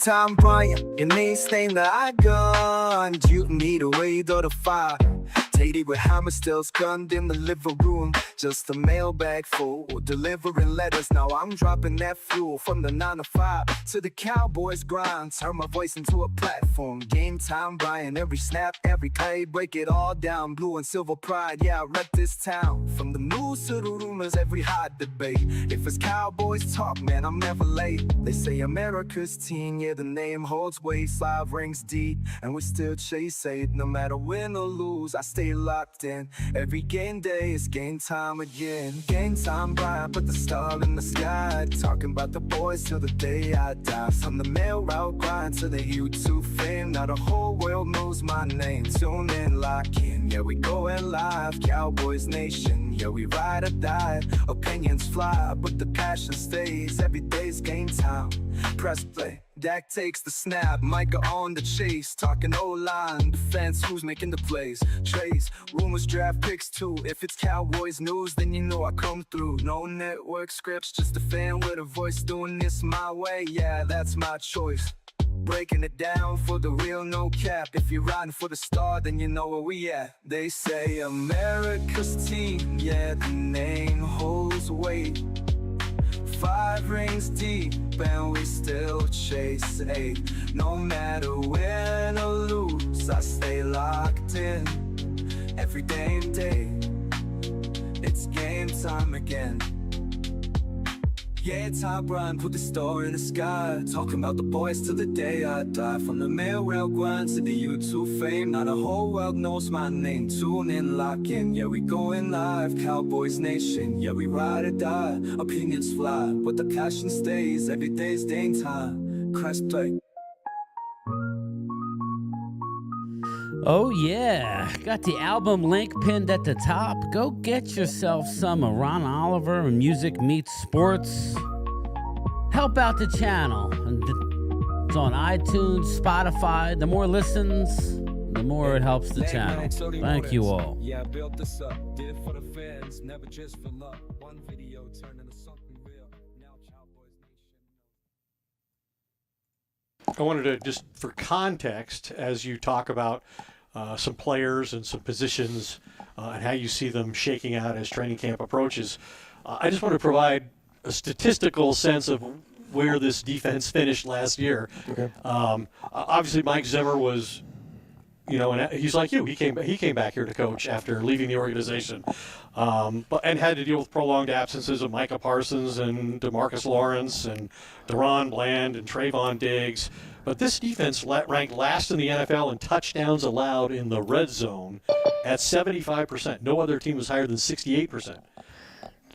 time, Brian. Your name's name that I gun. You need a way to the fire. Lady with hammer still gunned in the living room. Just a mailbag full, delivering letters. Now I'm dropping that fuel from the 9 to 5 to the Cowboys grind. Turn my voice into a platform. Game time, Brian. Every snap, every play, break it all down. Blue and silver pride, yeah, I rep this town. From the news to the rumors, every hot debate. If it's Cowboys talk, man, I'm never late. They say America's team, yeah, the name holds weight. 5 rings deep, and we still chase it. No matter win or lose, I stay locked in. Every game day is game time again. Game time, Brian, put the star in the sky. Talking about the boys till the day I die. From the mail route grind to the YouTube fame. Now the whole world knows my name. Tune in, lock in, yeah, we going live. Cowboys Nation, yeah, we ride or die. Opinions fly, but the passion stays. Every day's game time. Press play. Dak takes the snap, Micah on the chase. Talking O-line, defense, who's making the plays? Trays, rumors, draft picks too. If it's Cowboys news, then you know I come through. No network scripts, just a fan with a voice. Doing this my way, yeah, that's my choice. Breaking it down for the real, no cap. If you're riding for the star, then you know where we at. They say America's team, yeah, the name holds weight. 5 rings deep and we still chase 8. No matter win or lose, I stay locked in. Every damn day, it's game time again. Yeah, top run, put the star in the sky. Talking about the boys till the day I die. From the mail rail grind to the YouTube fame. Now the whole world knows my name. Tune in, lock in, yeah, we going live. Cowboys Nation, yeah, we ride or die. Opinions fly, but the passion stays. Every day's game time. Press play. Oh yeah, got the album link pinned at the top. Go get yourself some of Ron Oliver and Music Meets Sports. Help out the channel. It's on iTunes, Spotify. The more listens, the more it helps the channel. Thank you all. Yeah, I built this up, did it for the fans, never just for luck. One video turned into something real. Now Cowboys Nation. I wanted to just, for context, as you talk about some players and some positions and how you see them shaking out as training camp approaches, I just want to provide a statistical sense of where this defense finished last year. Okay. Obviously, Mike Zimmer was, and he's like you. He came back here to coach after leaving the organization, and had to deal with prolonged absences of Micah Parsons and DeMarcus Lawrence and Deron Bland and Trayvon Diggs. But this defense ranked last in the NFL in touchdowns allowed in the red zone at 75%. No other team was higher than 68%.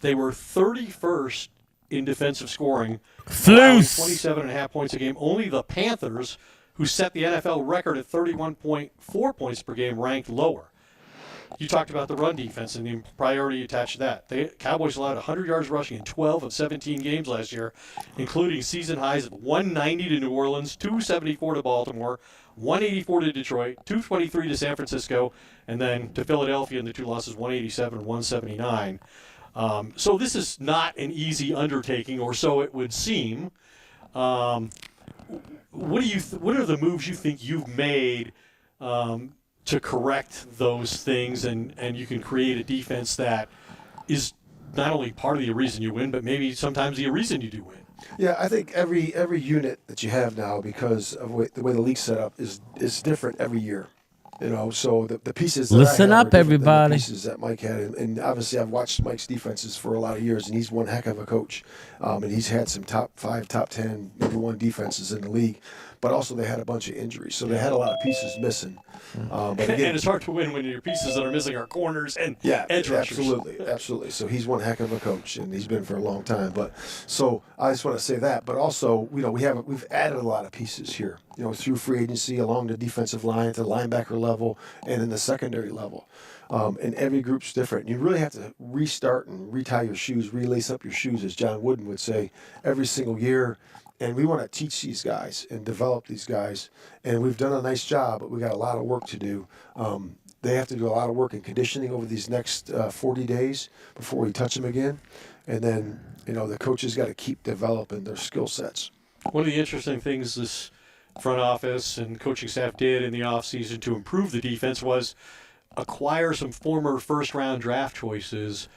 They were 31st in defensive scoring, allowing 27.5 points a game. Only the Panthers, who set the NFL record at 31.4 points per game, ranked lower. You talked about the run defense and the priority attached to that. The Cowboys allowed 100 yards rushing in 12 of 17 games last year, including season highs of 190 to New Orleans, 274 to Baltimore, 184 to Detroit, 223 to San Francisco, and then to Philadelphia in the 2 losses, 187 and 179. So this is not an easy undertaking, or so it would seem. What are the moves you think you've made to correct those things, and you can create a defense that is not only part of the reason you win, but maybe sometimes the reason you do win? Yeah, I think every unit that you have now, because of the way the league's set up, is different every year. So the pieces that Listen I have up, are different than everybody. the pieces that Mike had, and obviously I've watched Mike's defenses for a lot of years, and he's one heck of a coach, and he's had some top 5, top 10, maybe 1 defenses in the league, but also they had a bunch of injuries, so they had a lot of pieces missing. But again, and it's hard to win when your pieces that are missing are corners and edge rushers. Absolutely. So he's one heck of a coach, and he's been for a long time. But so I just want to say that. But also, we've added a lot of pieces here. Through free agency, along the defensive line, to the linebacker level, and in the secondary level. And every group's different. You really have to restart and retie your shoes, relace up your shoes, as John Wooden would say, every single year. And we want to teach these guys and develop these guys. And we've done a nice job, but we got a lot of work to do. They have to do a lot of work in conditioning over these next 40 days before we touch them again. And then, the coaches got to keep developing their skill sets. One of the interesting things this front office and coaching staff did in the offseason to improve the defense was acquire some former first-round draft choices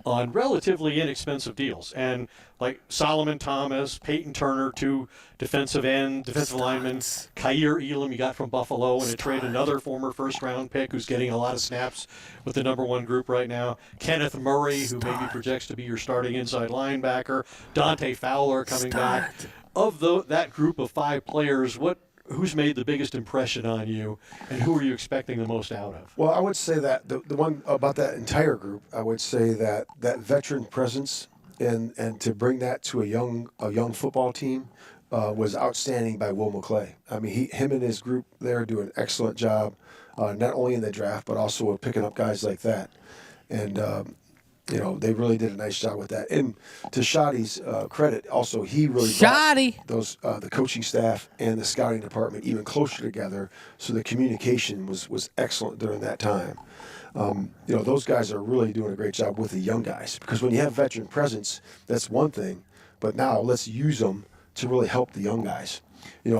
on relatively inexpensive deals. And like Solomon Thomas, Peyton Turner, two defensive linemen, Kaiir Elam you got from Buffalo, and it traded another former first-round pick who's getting a lot of snaps with the number one group right now. Kenneth Murray, who maybe projects to be your starting inside linebacker. Dante Fowler coming back. Of that group of 5 players, who's made the biggest impression on you, and who are you expecting the most out of? Well, I would say that the one about that entire group, I would say that veteran presence and to bring that to a young football team was outstanding by Will McClay. I mean, him and his group there do an excellent job, not only in the draft but also with picking up guys like that, and. They really did a nice job with that. And to Shotty's credit, also he really brought those the coaching staff and the scouting department even closer together. So the communication was excellent during that time. Those guys are really doing a great job with the young guys, because when you have veteran presence, that's one thing. But now let's use them to really help the young guys.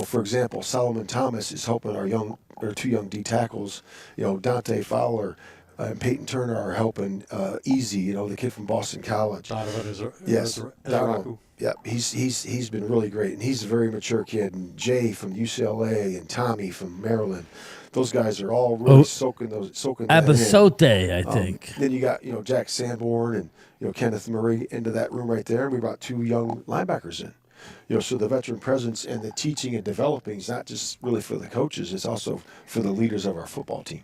For example, Solomon Thomas is helping our 2 young D tackles. Dante Fowler. And Peyton Turner are helping Easy, the kid from Boston College. Donovan Donovan. Yeah, he's been really great, and he's a very mature kid. And Jay from UCLA and Tommy from Maryland, those guys are all really soaking that Abasote, in. I think. Then you got Jack Sanborn and Kenneth Murray into that room right there, and we brought 2 young linebackers in. So the veteran presence and the teaching and developing is not just really for the coaches; it's also for the leaders of our football team.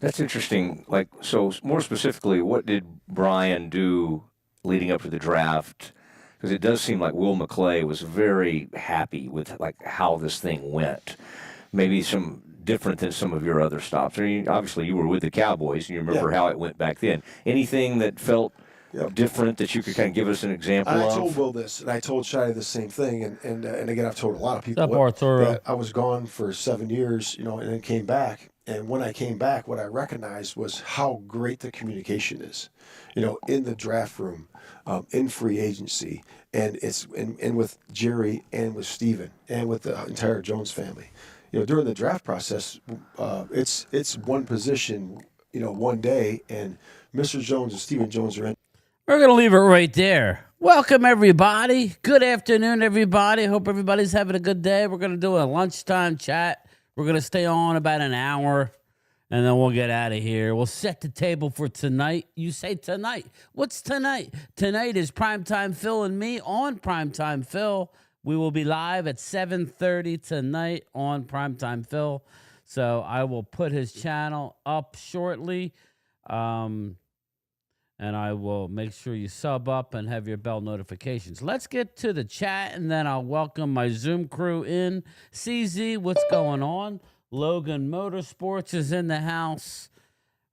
That's interesting. So more specifically, what did Brian do leading up to the draft? Because it does seem like Will McClay was very happy with how this thing went. Maybe some different than some of your other stops. Obviously, you were with the Cowboys, and you remember how it went back then. Anything that felt different that you could kind of give us an example of? I told Will this, and I told Shotty the same thing, and again, I've told a lot of people that I was gone for 7 years, and then came back. And when I came back, what I recognized was how great the communication is, in the draft room, in free agency, and with Jerry and with Steven and with the entire Jones family. During the draft process, it's one position, one day, and Mr. Jones and Steven Jones are in. We're going to leave it right there. Welcome, everybody. Good afternoon, everybody. Hope everybody's having a good day. We're going to do a lunchtime chat. We're going to stay on about an hour, and then we'll get out of here. We'll set the table for tonight. You say tonight. What's tonight? Tonight is Primetime Phil and me on Primetime Phil. We will be live at 7:30 tonight on Primetime Phil. So I will put his channel up shortly. And I will make sure you sub up and have your bell notifications. Let's get to the chat, and then I'll welcome my Zoom crew in. CZ, what's going on? Logan Motorsports is in the house.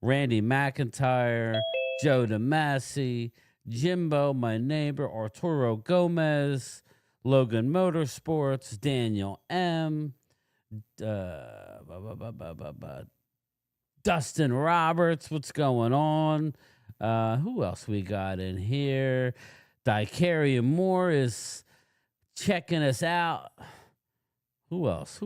Randy McIntyre, Joe DeMasi, Jimbo, my neighbor, Arturo Gomez, Logan Motorsports, Daniel M., Dustin Roberts, what's going on? Who else we got in here? Dicaria Moore is checking us out. Who else?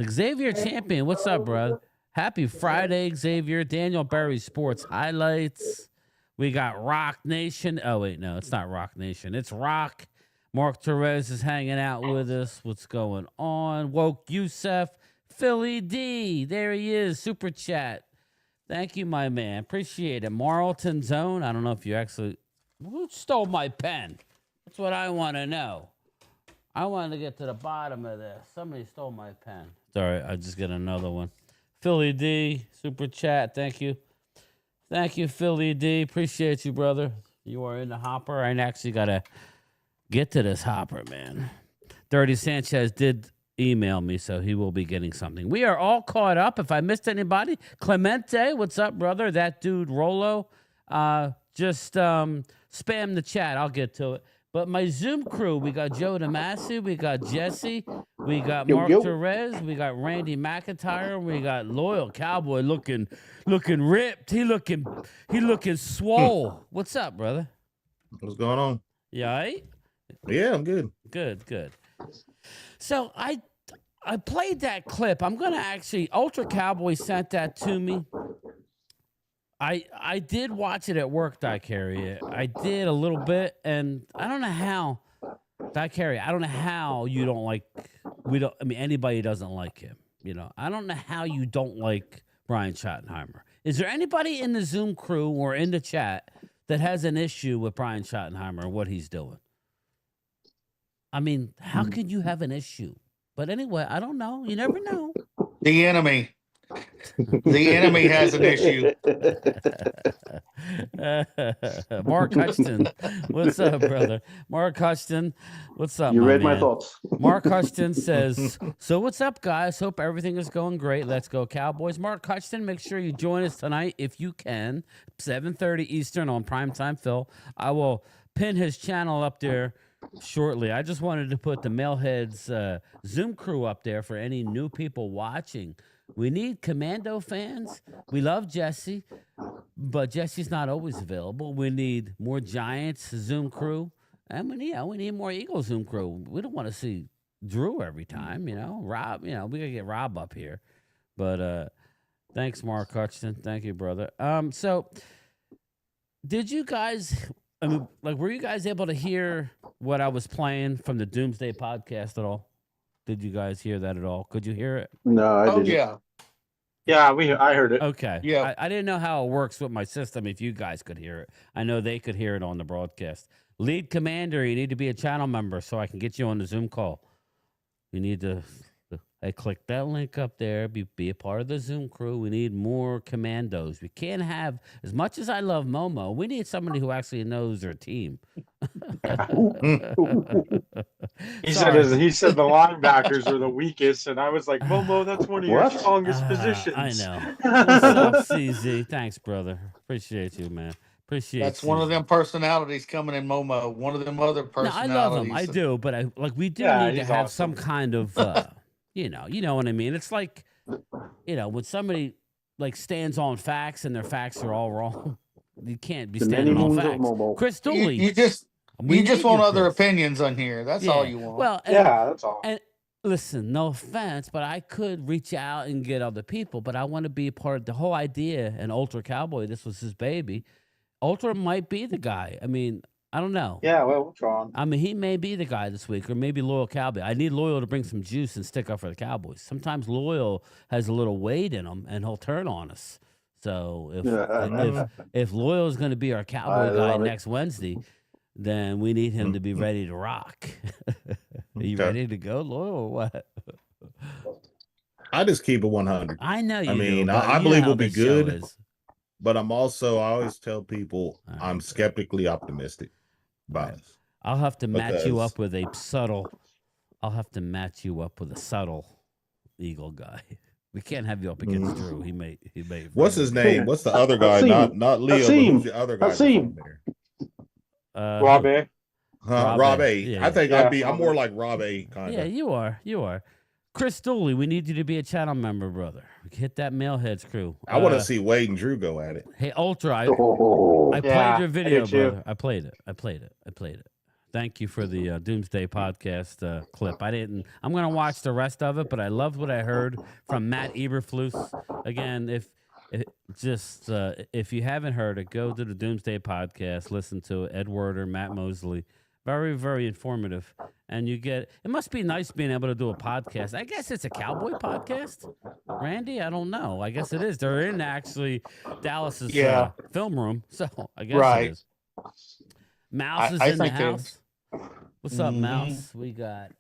Xavier Champion, what's up, bro? Happy Friday, Xavier. Daniel Berry Sports Highlights. We got Rock Nation. Oh, wait, no, it's not Rock Nation. It's Rock. Mark Torres is hanging out with us. What's going on? Woke Youssef. Philly D. There he is. Super chat. Thank you, my man. Appreciate it. Marlton Zone. I don't know if you actually... Who stole my pen? That's what I want to know. I wanted to get to the bottom of this. Somebody stole my pen. Sorry, I just get another one. Philly D, super chat. Thank you. Thank you, Philly D. Appreciate you, brother. You are in the hopper. I actually got to get to this hopper, man. Dirty Sanchez did email me, so he will be getting something. We are all caught up. If I missed anybody, Clemente, what's up, brother? That dude, Rolo, just spam the chat. I'll get to it. But my Zoom crew, we got Joe DeMasi, we got Jesse, we got Mark Torres, we got Randy McIntyre, we got Loyal Cowboy looking ripped. He looking swole. What's up, brother? What's going on? You all right? Yeah, I'm good. Good. So I played that clip. I'm gonna actually Ultra Cowboy sent that to me. I did watch it at work, Carry. I did a little bit, and I don't know how Carry. I don't know how you don't like. Anybody doesn't like him. I don't know how you don't like Brian Schottenheimer. Is there anybody in the Zoom crew or in the chat that has an issue with Brian Schottenheimer and what he's doing? I mean, how could you have an issue? But anyway, I don't know. You never know. The enemy. The enemy has an issue. Mark Hutchton, what's up, brother? Mark Hutchton, what's up? You read man? my thoughts. Mark Hutchton says, "So what's up, guys? Hope everything is going great. Let's go Cowboys." Mark Hutchton, make sure you join us tonight if you can, 7:30 Eastern on Primetime Phil. I will pin his channel up there shortly. I just wanted to put the Mailheads Zoom crew up there for any new people watching. We need Commando fans. We love Jesse, but Jesse's not always available. We need more Giants Zoom crew, and we need more Eagles Zoom crew. We don't want to see Drew every time, Rob, we gotta get Rob up here. But thanks, Mark Hutchton. Thank you, brother. So did you guys? Were you guys able to hear what I was playing from the Doomsday podcast at all? Did you guys hear that at all? Could you hear it? No, I didn't. Yeah. Yeah, I heard it. Okay. Yeah. I didn't know how it works with my system if you guys could hear it. I know they could hear it on the broadcast. Lead commander, you need to be a channel member so I can get you on the Zoom call. You need to I clicked that link up there. Be a part of the Zoom crew. We need more commandos. We can't have, as much as I love Momo, we need somebody who actually knows their team. He said the linebackers are the weakest, and I was like, Momo, that's one of your strongest positions. I know. What's up, CZ? Thanks, brother. Appreciate you, man. That's one of them personalities coming in, Momo. One of them other No, personalities. I love him. I do, but we do need to have some kind of, you know what I mean. It's like, when somebody stands on facts and their facts are all wrong, you can't be standing on facts. Chris Dooley, You just want other opinions on here. That's all you want. Well, that's all. And listen, no offense, but I could reach out and get other people, but I want to be a part of the whole idea. And Ultra Cowboy, this was his baby. Ultra might be the guy. I mean, I don't know. Yeah, well, what's wrong? I mean, he may be the guy this week, or maybe Loyal Cowboy. I need Loyal to bring some juice and stick up for the Cowboys. Sometimes Loyal has a little weight in him, and he'll turn on us. So if Loyal is going to be our Cowboy guy next Wednesday, then we need him to be ready to rock. Are you ready to go, Loyal, or what? I just keep it 100. I know you mean, do, I believe we'll be this show good, is. but I always tell people All right. I'm skeptically optimistic about us. I'll have to match you Because- up with a subtle. I'll have to match you up with a subtle Eagle guy. We can't have you up against Drew. He may. What's his name? What's the other guy? Hasim. Not Leo, but Hasim. who's the other guy? that's Hasim. on there? Rob A. Rob A. Yeah, I think yeah. I'm more like Rob A. kind Yeah, of. you are. Chris Dooley, we need you to be a channel member, brother. Hit that Mailheads crew. I want to see Wade and Drew go at it. Hey, Ultra, I Oh, played Yeah, your I video, did too. brother. I played it. Thank you for the Doomsday podcast clip. I'm going to watch the rest of it, but I loved what I heard from Matt Eberflus. Again, if you haven't heard it, go to the Doomsday podcast, listen to it. Ed Werder, Matt Mosley. Very, very informative. And it must be nice being able to do a podcast. I guess it's a Cowboy podcast, Randy. I don't know. I guess it is. They're in actually Dallas's film room, so I guess it is. Mouse is in the house. What's up, Mouse? We got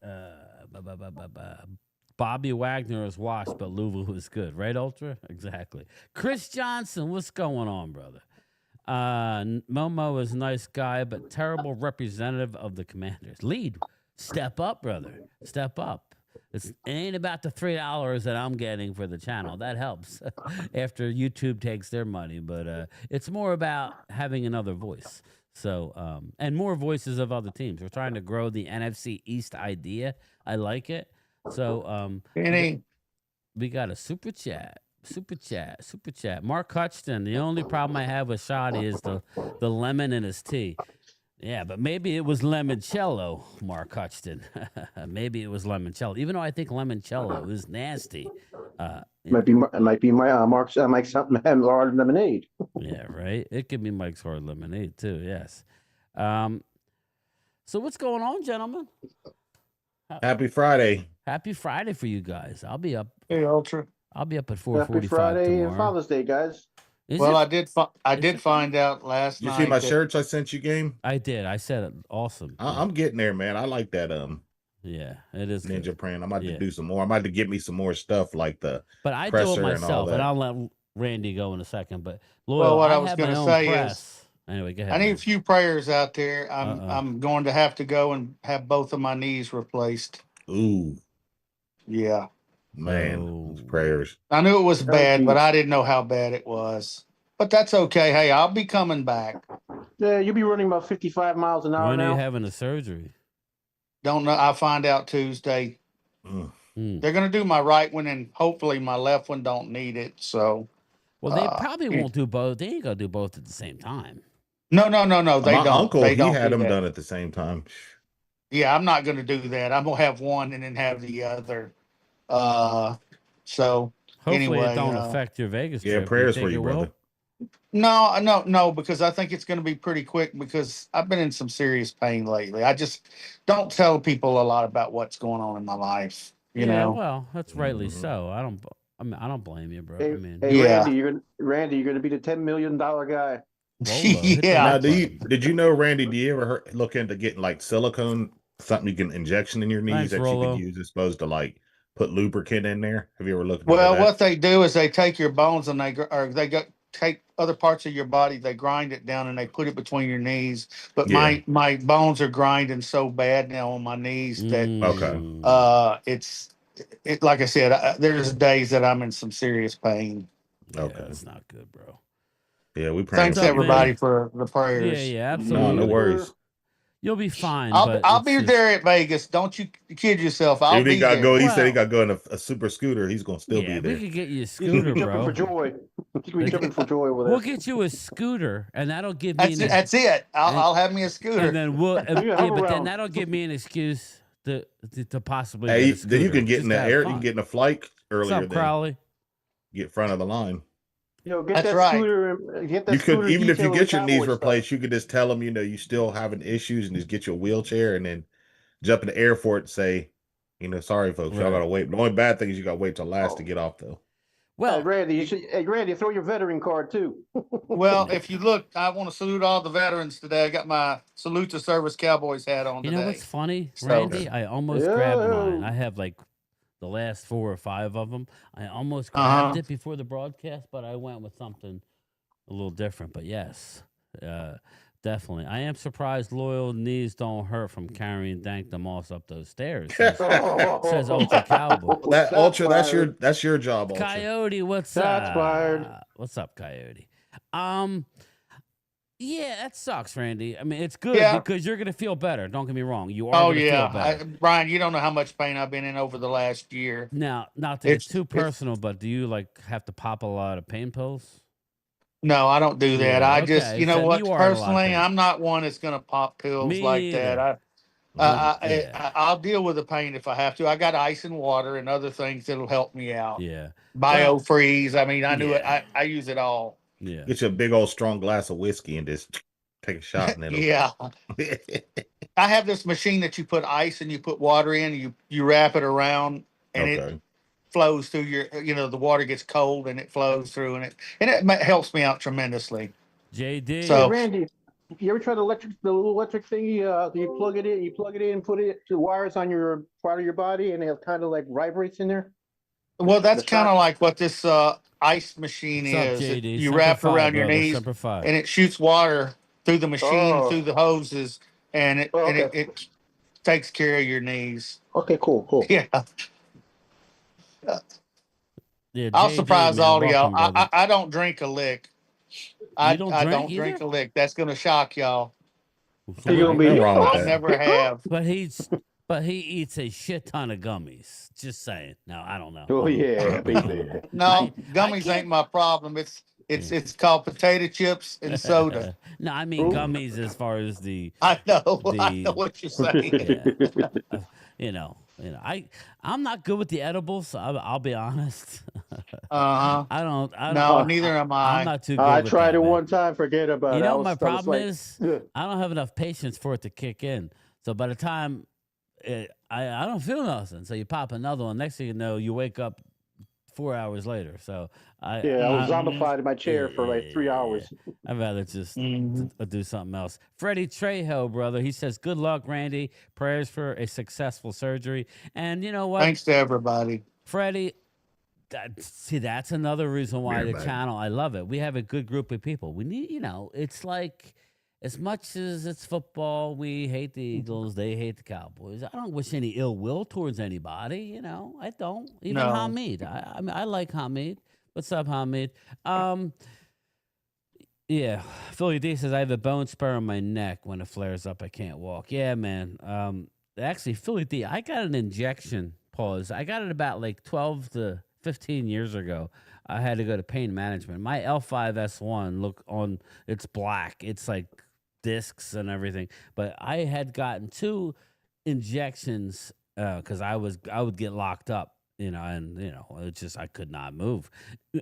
Bobby Wagner is washed, but Lulu is good, right, Ultra? Exactly. Chris Johnson, what's going on, brother? Momo is a nice guy, but terrible representative of the Commanders. Lead, step up, brother. Step up. It ain't about the $3 that I'm getting for the channel. That helps after YouTube takes their money, but it's more about having another voice. So, and more voices of other teams. We're trying to grow the NFC East idea. I like it. So, we got a super chat. Mark Hutchton. The only problem I have with Shotty is the lemon in his tea. Yeah, but maybe it was limoncello, Mark Hutchton. Maybe it was limoncello, even though I think limoncello is nasty. Might be my Mark's Mike's hard lemonade. Yeah, right. It could be Mike's hard lemonade too. Yes. So what's going on, gentlemen? Happy Friday. Happy Friday for you guys. I'll be up. Hey, Ultra. I'll be up at 4:45 Happy Friday tomorrow. and Father's Day, guys. Well, I did find out last You night. see my that- shirts I sent you, Game? I did. I said it. Awesome. I'm getting there, man. I like that Yeah, it is ninja good. print. I'm about Yeah. to do some more. I'm about to get me some more stuff like the But I do presser it and all myself, and that. I'll let Randy go in a second. But Loyal, Well, what I I was have gonna my own say is, press. Anyway, go ahead. I need a man. few prayers out there. Uh-oh. I'm going to have to go and have both of my knees replaced. Ooh, Yeah. man, Oh. prayers. I knew it was Oh, bad, geez. but I didn't know how bad it was. But that's okay. Hey, I'll be coming back. Yeah, you'll be running about 55 miles an hour When are now. you having the surgery? Don't know. I'll find out Tuesday. Mm. They're going to do my right one, and hopefully my left one don't need it. So, Well, they probably yeah. won't do both. They ain't gonna do both at the same time. no. They My don't. uncle, They he don't had do them that. done at the same time. Yeah, I'm not going to do that. I'm going to have one and then have the other. So Hopefully, anyway, it don't affect your Vegas Yeah, trip. prayers think for you, it will? brother. no, because I think it's going to be pretty quick because I've been in some serious pain lately. I just don't tell people a lot about what's going on in my life. You Yeah, know. well, that's rightly Mhm. so. I don't blame you, bro. Hey, I mean, hey Yeah. Randy, you're gonna be the $10 million guy. Wolo, hit the Yeah. Now, like button. did you know, Randy? Do you ever look into getting like silicone, something you can injection in your knees Thanks, that you Rolo. can use as opposed to like put lubricant in there? Have you ever looked into Well, that? what they do is they take your bones and take other parts of your body. They grind it down and they put it between your knees. But Yeah. my bones are grinding so bad now on my knees that Mm, it's like I said, there's days that I'm in some serious pain. yeah, Okay. that's not good, bro. Yeah, we praying Thanks for you, everybody man. for the prayers. Yeah, No, absolutely. no worries. You'll be fine. I'll but I'll it's be just- there at Vegas. Don't you kid yourself. I'll If he be got there. go, he said he Well- got to go in a super scooter. He's gonna still Yeah, be we there. could get you a He's scooter, jumping bro. for joy. He's gonna be jumping for joy over there. We'll get you a scooter, and that'll give me That's it. I'll and- have me a scooter. and then we'll Yeah, yeah, have a but then round. that'll give me an excuse to possibly Hey, get a then you scooter, can get just in the to have air. You fun. can get in a flight What's earlier up, than Crowley? get front of the line. Get That's that right. scooter. Get that You could scooter even if you detailing get your knees Cowboys stuff. replaced, you could just tell them you still having issues and just get you a wheelchair and then jump in the air for it and say, sorry folks, y'all Right. gotta wait. The only bad thing is you gotta wait till last to get off though. Well, Randy, Randy, throw your veteran card too. Well, if you look, I want to salute all the veterans today. I got my salute to service Cowboys hat on you today. know what's funny, So- Randy? I almost grabbed mine. Yeah. I have like the last 4 or 5 of them. I almost Uh-huh. grabbed it before the broadcast, but I went with something a little different. But yes, definitely. I am surprised loyal knees don't hurt from carrying Dank the Moss up those stairs. Says Ultra Cowboy. That Ultra, that's fired. your job, Ultra. Coyote, what's Shots up? fired. What's up, Coyote? Yeah, that sucks, Randy. I mean, it's good Yeah. because you're gonna feel better. Don't get me wrong. You are Oh gonna yeah, feel better. Brian, you don't know how much pain I've been in over the last year. Now, not to get It's- too it's- personal, but do you like have to pop a lot of pain pills? No, I don't do that. Yeah, I just, okay, you know so what? you are in a lot of Personally, pain. I'm not one that's going to pop pills Me like that. either. Yeah. I'll deal with the pain if I have to. I got ice and water and other things that'll help me out. Yeah, BioFreeze. I mean, I knew it. Yeah. I use it all. yeah. Get you a big old strong glass of whiskey and just take a shot and it'll Yeah. I have this machine that you put ice and you put water in. You wrap it around and it okay. flows through your. The water gets cold and it flows through and it helps me out tremendously. JD. So- Hey, Randy, you ever tried the little electric thingy? You plug it in, put it to wires on your part of your body, and it kind of like vibrates in there. Well, that's The kind of shock- like what this ice machine What's up, is. JD? You Semper wrap it Fi, around your brother. knees Semper Fi. and it shoots water through the machine, Oh. through the hoses, and it Oh, and okay. it takes care of your knees. Okay, cool. Yeah, Yeah, I'll JD, surprise man, all of y'all. welcome, brother. I don't drink a lick. I don't I drink don't drink either? a lick. That's gonna shock y'all. You're gonna be Nothing wrong with I that. never have. But he eats a shit ton of gummies. Just saying. No, I don't know. Oh yeah, baby. No, I gummies can't- ain't my problem. It's called potato chips and soda. No, I mean gummies as far as the I know. I know the what you're saying. yeah. I'm not good with the edibles. I'll be honest. Uh huh. I don't. No, neither am I'm I. not too good I with tried that, it man. one time. Forget about You it. know, my I was problem like, is I don't have enough patience for it to kick in. So by the time I don't feel nothing. So you pop another one. Next thing you know, you wake up 4 hours later. So yeah, I was I zombified in my chair for like 3 hours. I'd rather just Mhm. do something else. Freddie Trejo, brother, he says, "Good luck, Randy. Prayers for a successful surgery." And you know what, Thanks to everybody. Freddie? See, that's another reason why the Everybody. channel, I love it. We have a good group of people. We need, it's like as much as it's football, we hate the Eagles, they hate the Cowboys. I don't wish any ill will towards anybody. I don't. Even No. Hamid. I mean, I like Hamid. What's up, Hamid? Yeah, Philly D says I have a bone spur on my neck. When it flares up, I can't walk. Yeah, man. Actually, Philly D, I got an injection. Pause. I got it about like 12 to 15 years ago. I had to go to pain management. My L5S1, look on, it's black. It's like discs and everything. But I had gotten 2 injections because I would get locked up. It's just I could not move.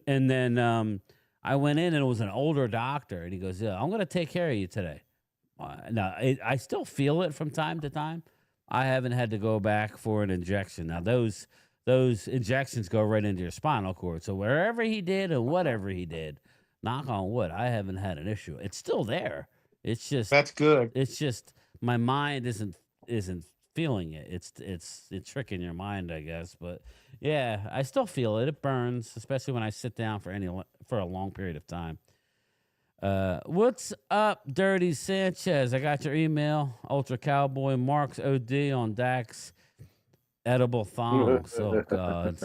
And then I went in and it was an older doctor, and he goes, "Yeah, I'm going to take care of you today." Now, I still feel it from time to time. I haven't had to go back for an injection. Now, those injections go right into your spinal cord. So wherever he did and whatever he did, knock on wood, I haven't had an issue. It's still there. It's just That's good. it's just my mind isn't feeling it. It's tricking your mind, I guess. But yeah, I still feel it. It burns, especially when I sit down for a long period of time. What's up, Dirty Sanchez? I got your email. Ultra Cowboy Marks OD on Dax edible thongs. Oh God.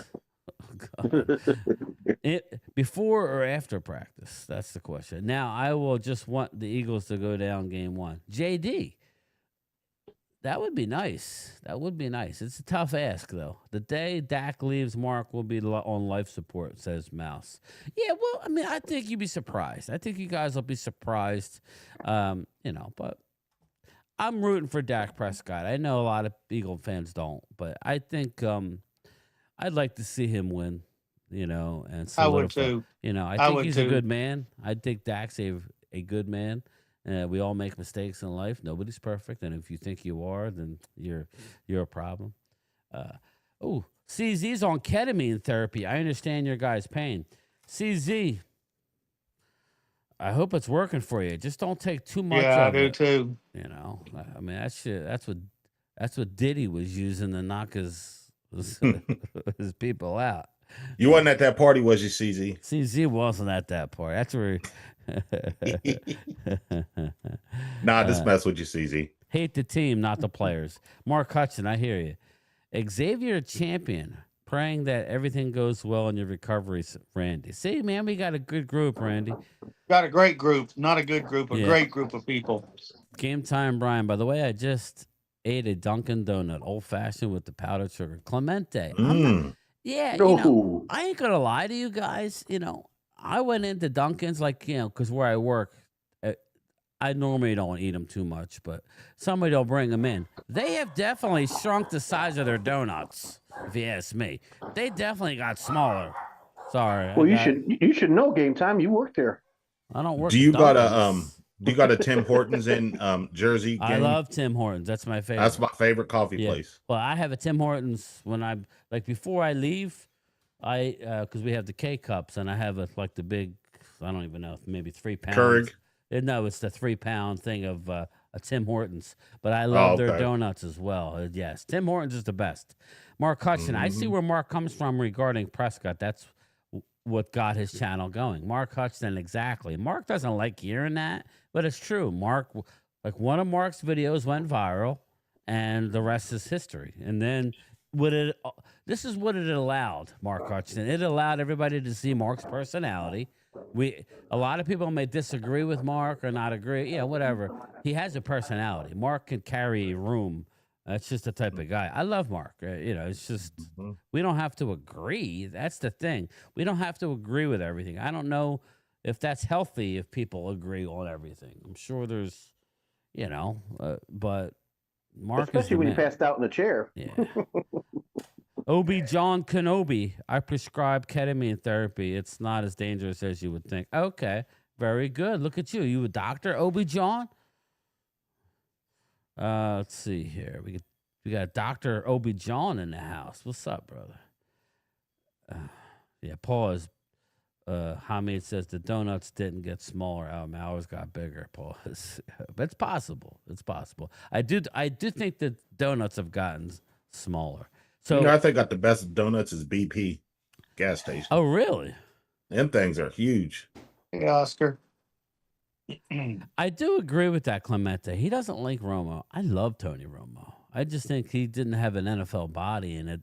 Before or after practice? That's the question. Now I will just want the Eagles to go down game 1. JD. That would be nice. That would be nice. It's a tough ask, though. The day Dak leaves, Mark will be on life support, says Mouse. Yeah, well, I mean, I think you'd be surprised. I think you guys will be surprised, but I'm rooting for Dak Prescott. I know a lot of Eagle fans don't, but I think I'd like to see him win, and I would solidify. too. I I think would he's too. a good man. I think Dak's a good man. We all make mistakes in life. Nobody's perfect, and if you think you are, then you're a problem. CZ's on ketamine therapy. I understand your guys' pain. CZ, I hope it's working for you. Just don't take too much Yeah, I of do it. too. I mean that shit. That's what Diddy was using to knock his people out. You wasn't at that party, was you, CZ? CZ wasn't at that part. That's where. Nah, just mess with you, CZ. Hate the team, not the players. Mark Hudson, I hear you. Xavier Champion, praying that everything goes well in your recovery, Randy. See, man, we got a good group, Randy. Got a great group. Not a good group, a Yeah. great group of people. Game time, Brian. By the way, I just ate a Dunkin' Donut, old fashioned with the powdered sugar. Clemente. Yeah, I ain't gonna lie to you guys. I went into Dunkin's because where I work, I normally don't eat them too much, but somebody will bring them in. They have definitely shrunk the size of their donuts, if you ask me. They definitely got smaller. Sorry. Well, you should know Game Time. You work there. I don't work. Do you at got Dunkin's. a Tim Hortons in Jersey? I love Tim Hortons. That's my favorite. That's my favorite coffee place. Well, I have a Tim Hortons when I'm before I leave. Because we have the K cups, and I have the big, I don't even know, maybe 3 pounds. Keurig? No, it's the 3-pound thing of a Tim Hortons. But I love their donuts as well. Yes, Tim Hortons is the best. Mark Hudson, I see where Mark comes from regarding Prescott. That's what got his channel going. Mark Hudson, exactly. Mark doesn't like hearing that, but it's true. Mark, one of Mark's videos went viral, and the rest is history. And then this is what it allowed, Mark Hutchinson. It allowed everybody to see Mark's personality. A lot of people may disagree with Mark or not agree. Yeah, whatever. He has a personality. Mark can carry a room. That's just the type of guy. I love Mark. It's just we don't have to agree. That's the thing. We don't have to agree with everything. I don't know if that's healthy, if people agree on everything. I'm sure there's, but Mark is Especially the when you man. passed out in the chair. Yeah. Obi-John Kenobi, I prescribe ketamine therapy. It's not as dangerous as you would think. Okay, very good. Look at you. You a doctor, Obi-John? Let's see here. We got Dr. Obi-John in the house. What's up, brother? Yeah, pause. Hamid says the donuts didn't get smaller. Ours got bigger. Pause. But it's possible. It's possible. I do think that donuts have gotten smaller. So I think got the best donuts is BP gas station. Oh, really? Them things are huge. Hey, Oscar. I do agree with that, Clemente. He doesn't like Romo. I love Tony Romo. I just think he didn't have an NFL body, and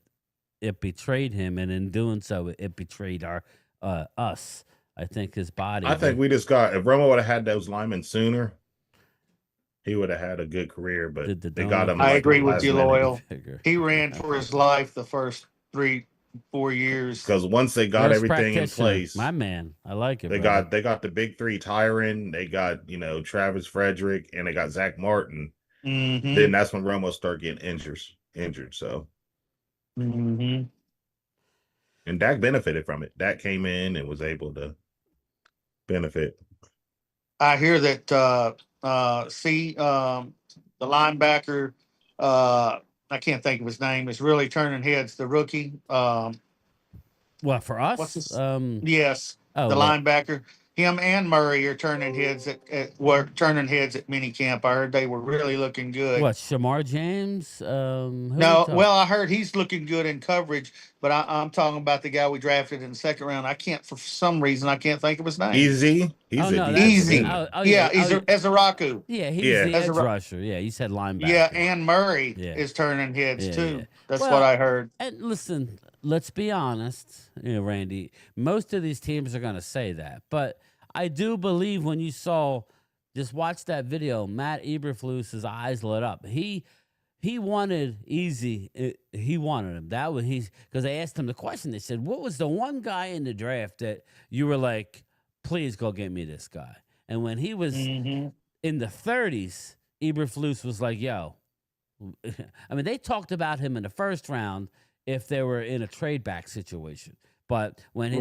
it betrayed him, and in doing so, it betrayed us. I think his body. I think we just got, if Romo would have had those linemen sooner, he would have had a good career, but they got him. I agree the with last you, minute. Loyal. He ran for his life the first 3-4 years. Because once they got everything in place, my man, I like it. They got the big three Tyron, they got Travis Frederick, and they got Zach Martin. Mm-hmm. Then that's when Romo started getting injured. So, mm-hmm. And Dak benefited from it. Dak came in and was able to benefit. I hear that. The linebacker. I can't think of his name. Is really turning heads. The rookie. What for us? What's his, yes. Oh, the linebacker. Him and Murray are turning heads at minicamp. I heard they were really looking good. What, Shamar James? No, well, I heard he's looking good in coverage, but I'm talking about the guy we drafted in the second round. For some reason, I can't think of his name. Easy. Easy. He's Ezeraku. Yeah, he's the edge rusher. Yeah, he said linebacker. Yeah, and Murray is turning heads too. Yeah. That's what I heard. And listen, let's be honest, Randy, most of these teams are going to say that. But I do believe when you just watch that video, Matt Eberflus's eyes lit up. He wanted Easy. He wanted him. That was because they asked him the question. They said, what was the one guy in the draft that you were like, please go get me this guy? And when he was in the 30s, Eberflus was like, yo. I mean, they talked about him in the first round if they were in a trade back situation. But when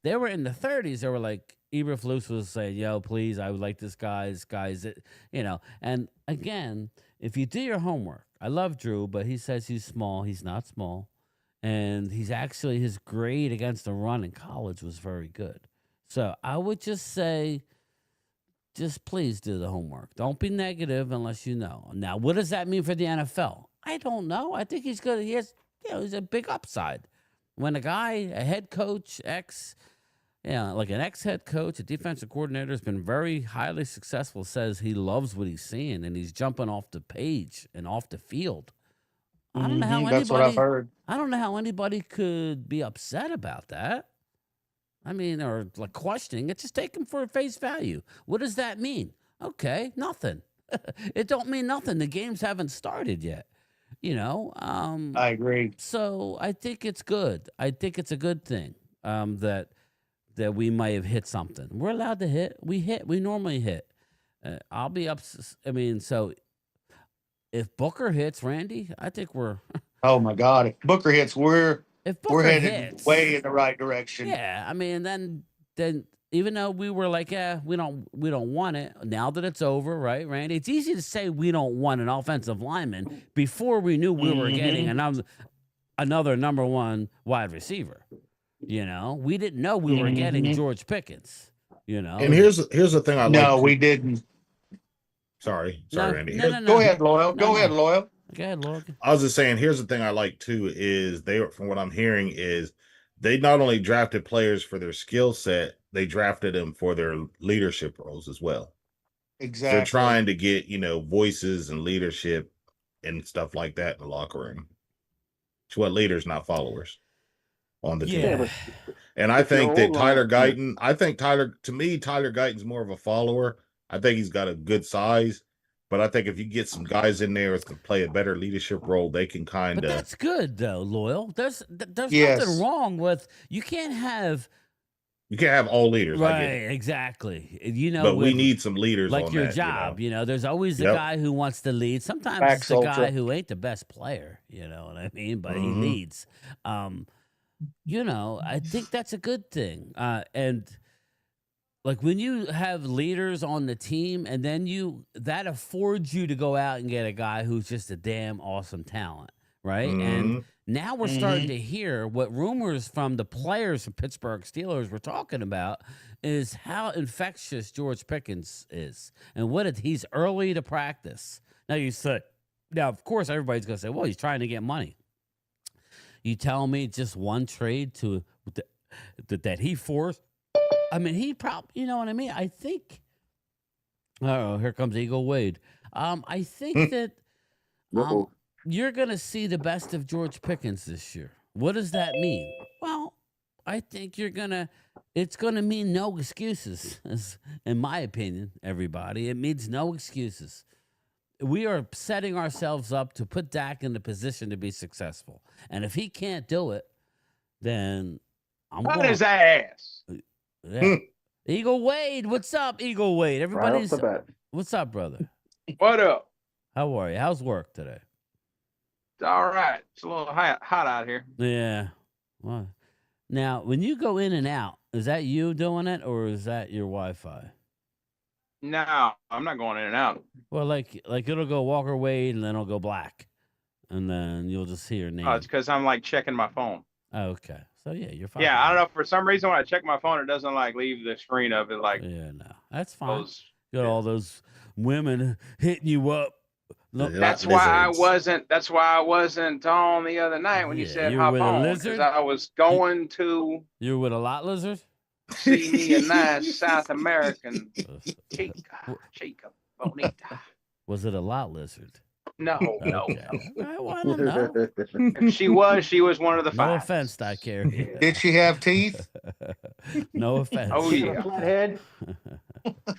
they were in the 30s, they were like, Eberflus was saying, yo, please, I would like this guy. This guy's, And again, if you do your homework, I love Drew, but he says he's small. He's not small. And his grade against the run in college was very good. So I would just say, just please do the homework. Don't be negative unless you know. Now, what does that mean for the NFL? I don't know. I think he's good. He's a big upside. When a head coach, like an ex-head coach, a defensive coordinator has been very highly successful, says he loves what he's seeing and he's jumping off the page and off the field. I don't know how that's what I've heard. I don't know how anybody could be upset about that. I mean, or like questioning it. Just take him for face value. What does that mean? Okay, nothing. It don't mean nothing. The games haven't started yet. I agree. So I think it's good. I think it's a good thing that we might have hit something. We're allowed to hit. We normally hit. I'll be up. I mean, so if Booker hits, Randy, I think we're. Oh my God! If Booker hits, we're headed way in the right direction. Yeah, I mean, then even though we were like, we don't want it. Now that it's over, right, Randy? It's easy to say we don't want an offensive lineman before we knew we were getting another number one wide receiver. We didn't know we were getting George Pickens. And here's the thing I like. No, we didn't. Sorry, Randy. No. Go ahead, Loyal. Go ahead, Loyal. I was just saying, here's the thing I like too is from what I'm hearing is they not only drafted players for their skill set, they drafted them for their leadership roles as well. Exactly. They're trying to get, voices and leadership and stuff like that in the locker room. It's what leaders, not followers on the team. And I think that Tyler Guyton, Tyler Guyton's more of a follower. I think he's got a good size. But I think if you get some guys in there to play a better leadership role, they can kind of. But that's good, though, Loyal. There's nothing wrong with. You can't have You can't have all leaders. I Right, get it. exactly. You know, But we with need some leaders like on your that, job, you know, there's always the Yep. guy who wants to lead. Sometimes Max it's the guy Ultra. who ain't the best player, you know what I mean? But he Mhm. leads. You know, I think that's a good thing. And like when you have leaders on the team and then that affords you to go out and get a guy who's just a damn awesome talent, right? And Mhm. now we're starting to hear what rumors from the players of Pittsburgh Steelers were talking about is how infectious George Pickens is and he's early to practice. Now, of course, everybody's going to say, well, he's trying to get money. You tell me just one trade that he forced. I mean, he probably, you know what I mean? I think, oh, here comes Eagle Wade. I think that you're going to see the best of George Pickens this year. What does that mean? Well, I think it's going to mean no excuses, in my opinion, everybody. It means no excuses. We are setting ourselves up to put Dak in the position to be successful. And if he can't do it, then I'm Cut going. his ass. Yeah. Eagle Wade, what's up, Eagle Wade? Everybody's Right off the bat. what's up, brother? What up? How are you? How's work today? It's all right. It's a little hot out here. Yeah. Well, now, when you go in and out, is that you doing it or is that your Wi-Fi? No, I'm not going in and out. Well, like it'll go Walker Wade and then it'll go black, and then you'll just hear your name. Oh, it's because I'm like checking my phone. Okay. So yeah, you're fine. Yeah, I don't know. For some reason, when I check my phone, it doesn't like leave the screen of it. Like, Yeah, no, that's fine. goes, Got all those women hitting you up. Look, Yeah. that's Like why I lizards. wasn't. That's why I wasn't on the other night when you Yeah, said you were hop with a on. lizard? Because I was going to you were with a lot lizard. see me a nice South American chica bonita. Was it a lot lizard? No. Okay. All right, well, I don't know. If she was one of the No five. offense, Doc Carey. Did she have teeth? No offense. Oh, She had yeah. a flat head.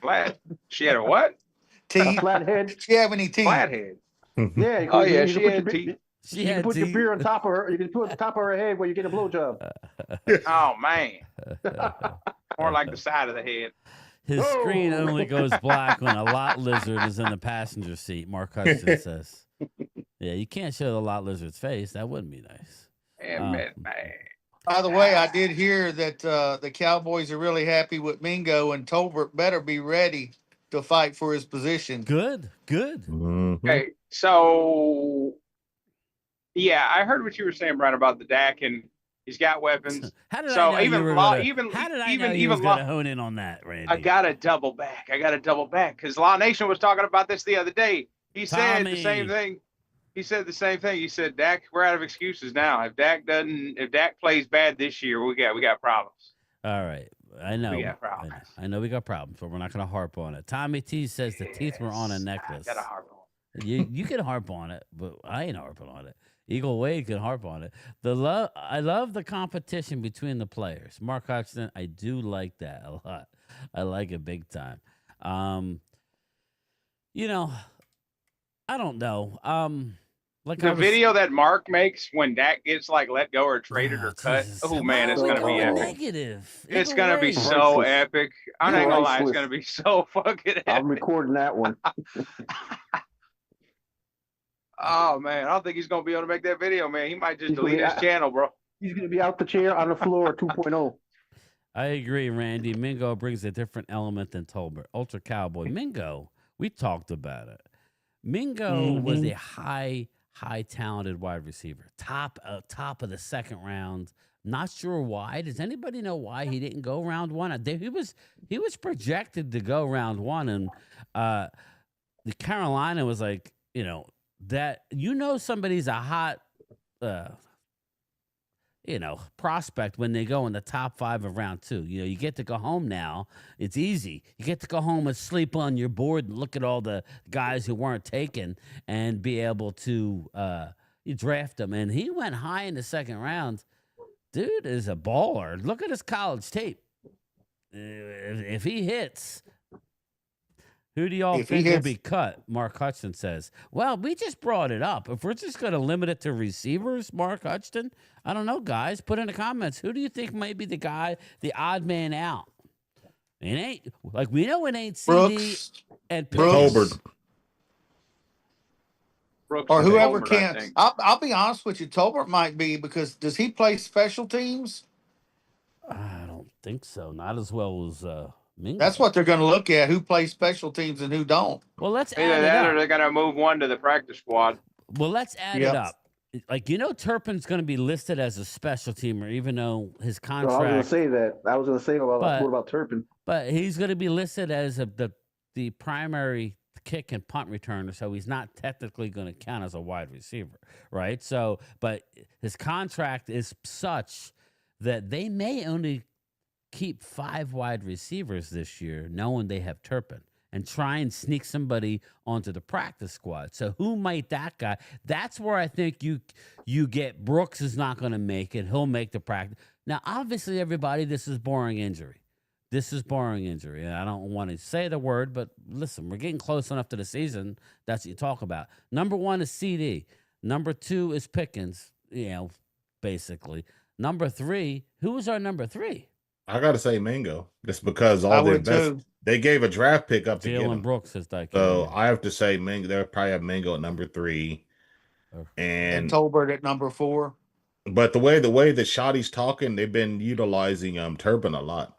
Flat. She had a what? A Teeth? flat head. Did she have any teeth? Flathead. Yeah. Oh, yeah, you she can put had your, teeth. She You can had put your teeth. beer on top of her. You can put it on top of her head where you get a blowjob. Oh, man. More like the side of the head. His screen only goes black when a lot lizard is in the passenger seat, Mark Hudson says. Yeah, you can't show the lot lizard's face. That wouldn't be nice. Man. By the way, I did hear that the Cowboys are really happy with Mingo, and Tolbert better be ready to fight for his position. Good. Mhm. Okay, so, yeah, I heard what you were saying, Brian, about the Dak, and he's got weapons. How did So I know even you were law, gonna, even how did I even know you even was gonna law, hone in on that, Randy? I gotta double back because Law Nation was talking about this the other day. He said the same Tommy. thing. He said the same thing. He said, Dak, we're out of excuses now. If Dak plays bad this year, we got problems. All right. I know. We got problems. I know we got problems, but we're not going to harp on it. Tommy T says the teeth were on a Yes, necklace. I gotta harp on. You can harp on it, but I ain't harping on it. Eagle Wade can harp on it. I love the competition between the players. Mark Hodgson, I do like that a lot. I like it big time. You know, I don't know. Like The video that Mark makes when Dak gets like let go or traded or cut. Jesus. Oh man, it's Why are we gonna be going epic. negative. It's Eagle gonna be Wade. so epic. I'm not gonna lie, it's Priceless. gonna be so fucking epic. I'm recording that one. Oh man, I don't think he's gonna be able to make that video, man. He might just He's gonna delete be his out. channel, bro. He's going to be out the chair on the floor 2.0. I agree, Randy. Mingo brings a different element than Tolbert. Ultra Cowboy. Mingo, we talked about it. Mingo was a high talented wide receiver. Top of the second round. Not sure why. Does anybody know why he didn't go round one? He was projected to go round one, and the Carolina was like, somebody's a hot prospect when they go in the top 5 of round 2. You get to go home now. It's easy. You get to go home and sleep on your board and look at all the guys who weren't taken and be able to you draft them. And he went high in the second round. Dude is a baller. Look at his college tape. If he hits, Who do y'all If he think will hits, be cut? Mark Hudson says. Well, we just brought it up. If we're just going to limit it to receivers, Mark Hudson, I don't know, guys. Put in the comments. Who do you think might be the guy, the odd man out? It ain't like we know it ain't CD Brooks, and Brooks, Pickens. Brooks or and whoever Tolbert, I can. think. I'll be honest with you. Tolbert might be, because does he play special teams? I don't think so. Not as well as Mingo. That's what they're going to look at: who plays special teams and who don't. Well, let's Either add it that or up. they're gonna move one to the practice squad. Well, let's add Yep. it up. Like, Turpin's going to be listed as a special teamer, even though his No, I was contract. going to say that. I was going to say But- what about Turpin? But he's going to be listed as the primary kick and punt returner, so he's not technically going to count as a wide receiver, right? So, but his contract is such that they may only keep 5 wide receivers this year, knowing they have Turpin, and try and sneak somebody onto the practice squad. So who might that guy? That's where I think you get Brooks is not going to make it. He'll make the practice. Now, obviously, everybody, this is barring injury. This is barring injury. And I don't want to say the word, but listen, we're getting close enough to the season. That's what you talk about. Number 1 is CD. Number 2 is Pickens, basically. Number 3, who is our number 3? I got to say Mingo. Just because I all the would too. they gave a draft pick up to get Jalen him. Brooks is that So guy. I have to say Mingo. They'll probably have Mingo at number 3. And And Tolbert at number 4. but the way that Shotty's talking, they've been utilizing Turpin a lot.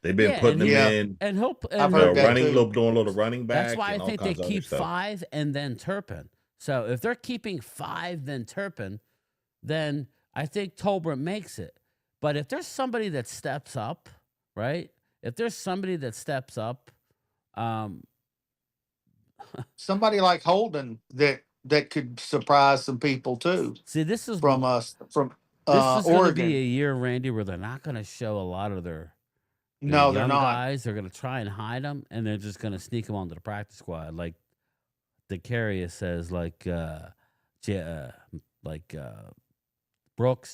They've been putting him in And he'll I've heard that running, too. doing a little running back. That's why I and all think they kinds of other keep stuff. 5 and then Turpin. So if they're keeping 5 then Turpin, then I think Tolbert makes it. But if there's somebody that steps up, right? If there's somebody that steps up, Somebody like Holden that could surprise some people too. see, this is From us, from this is going to Oregon. be a year, Randy, where they're not going to show a lot of their No, they're young not. guys. They're going to try and hide them, and they're just going to sneak them onto the practice squad, like the carrier says, like Brooks,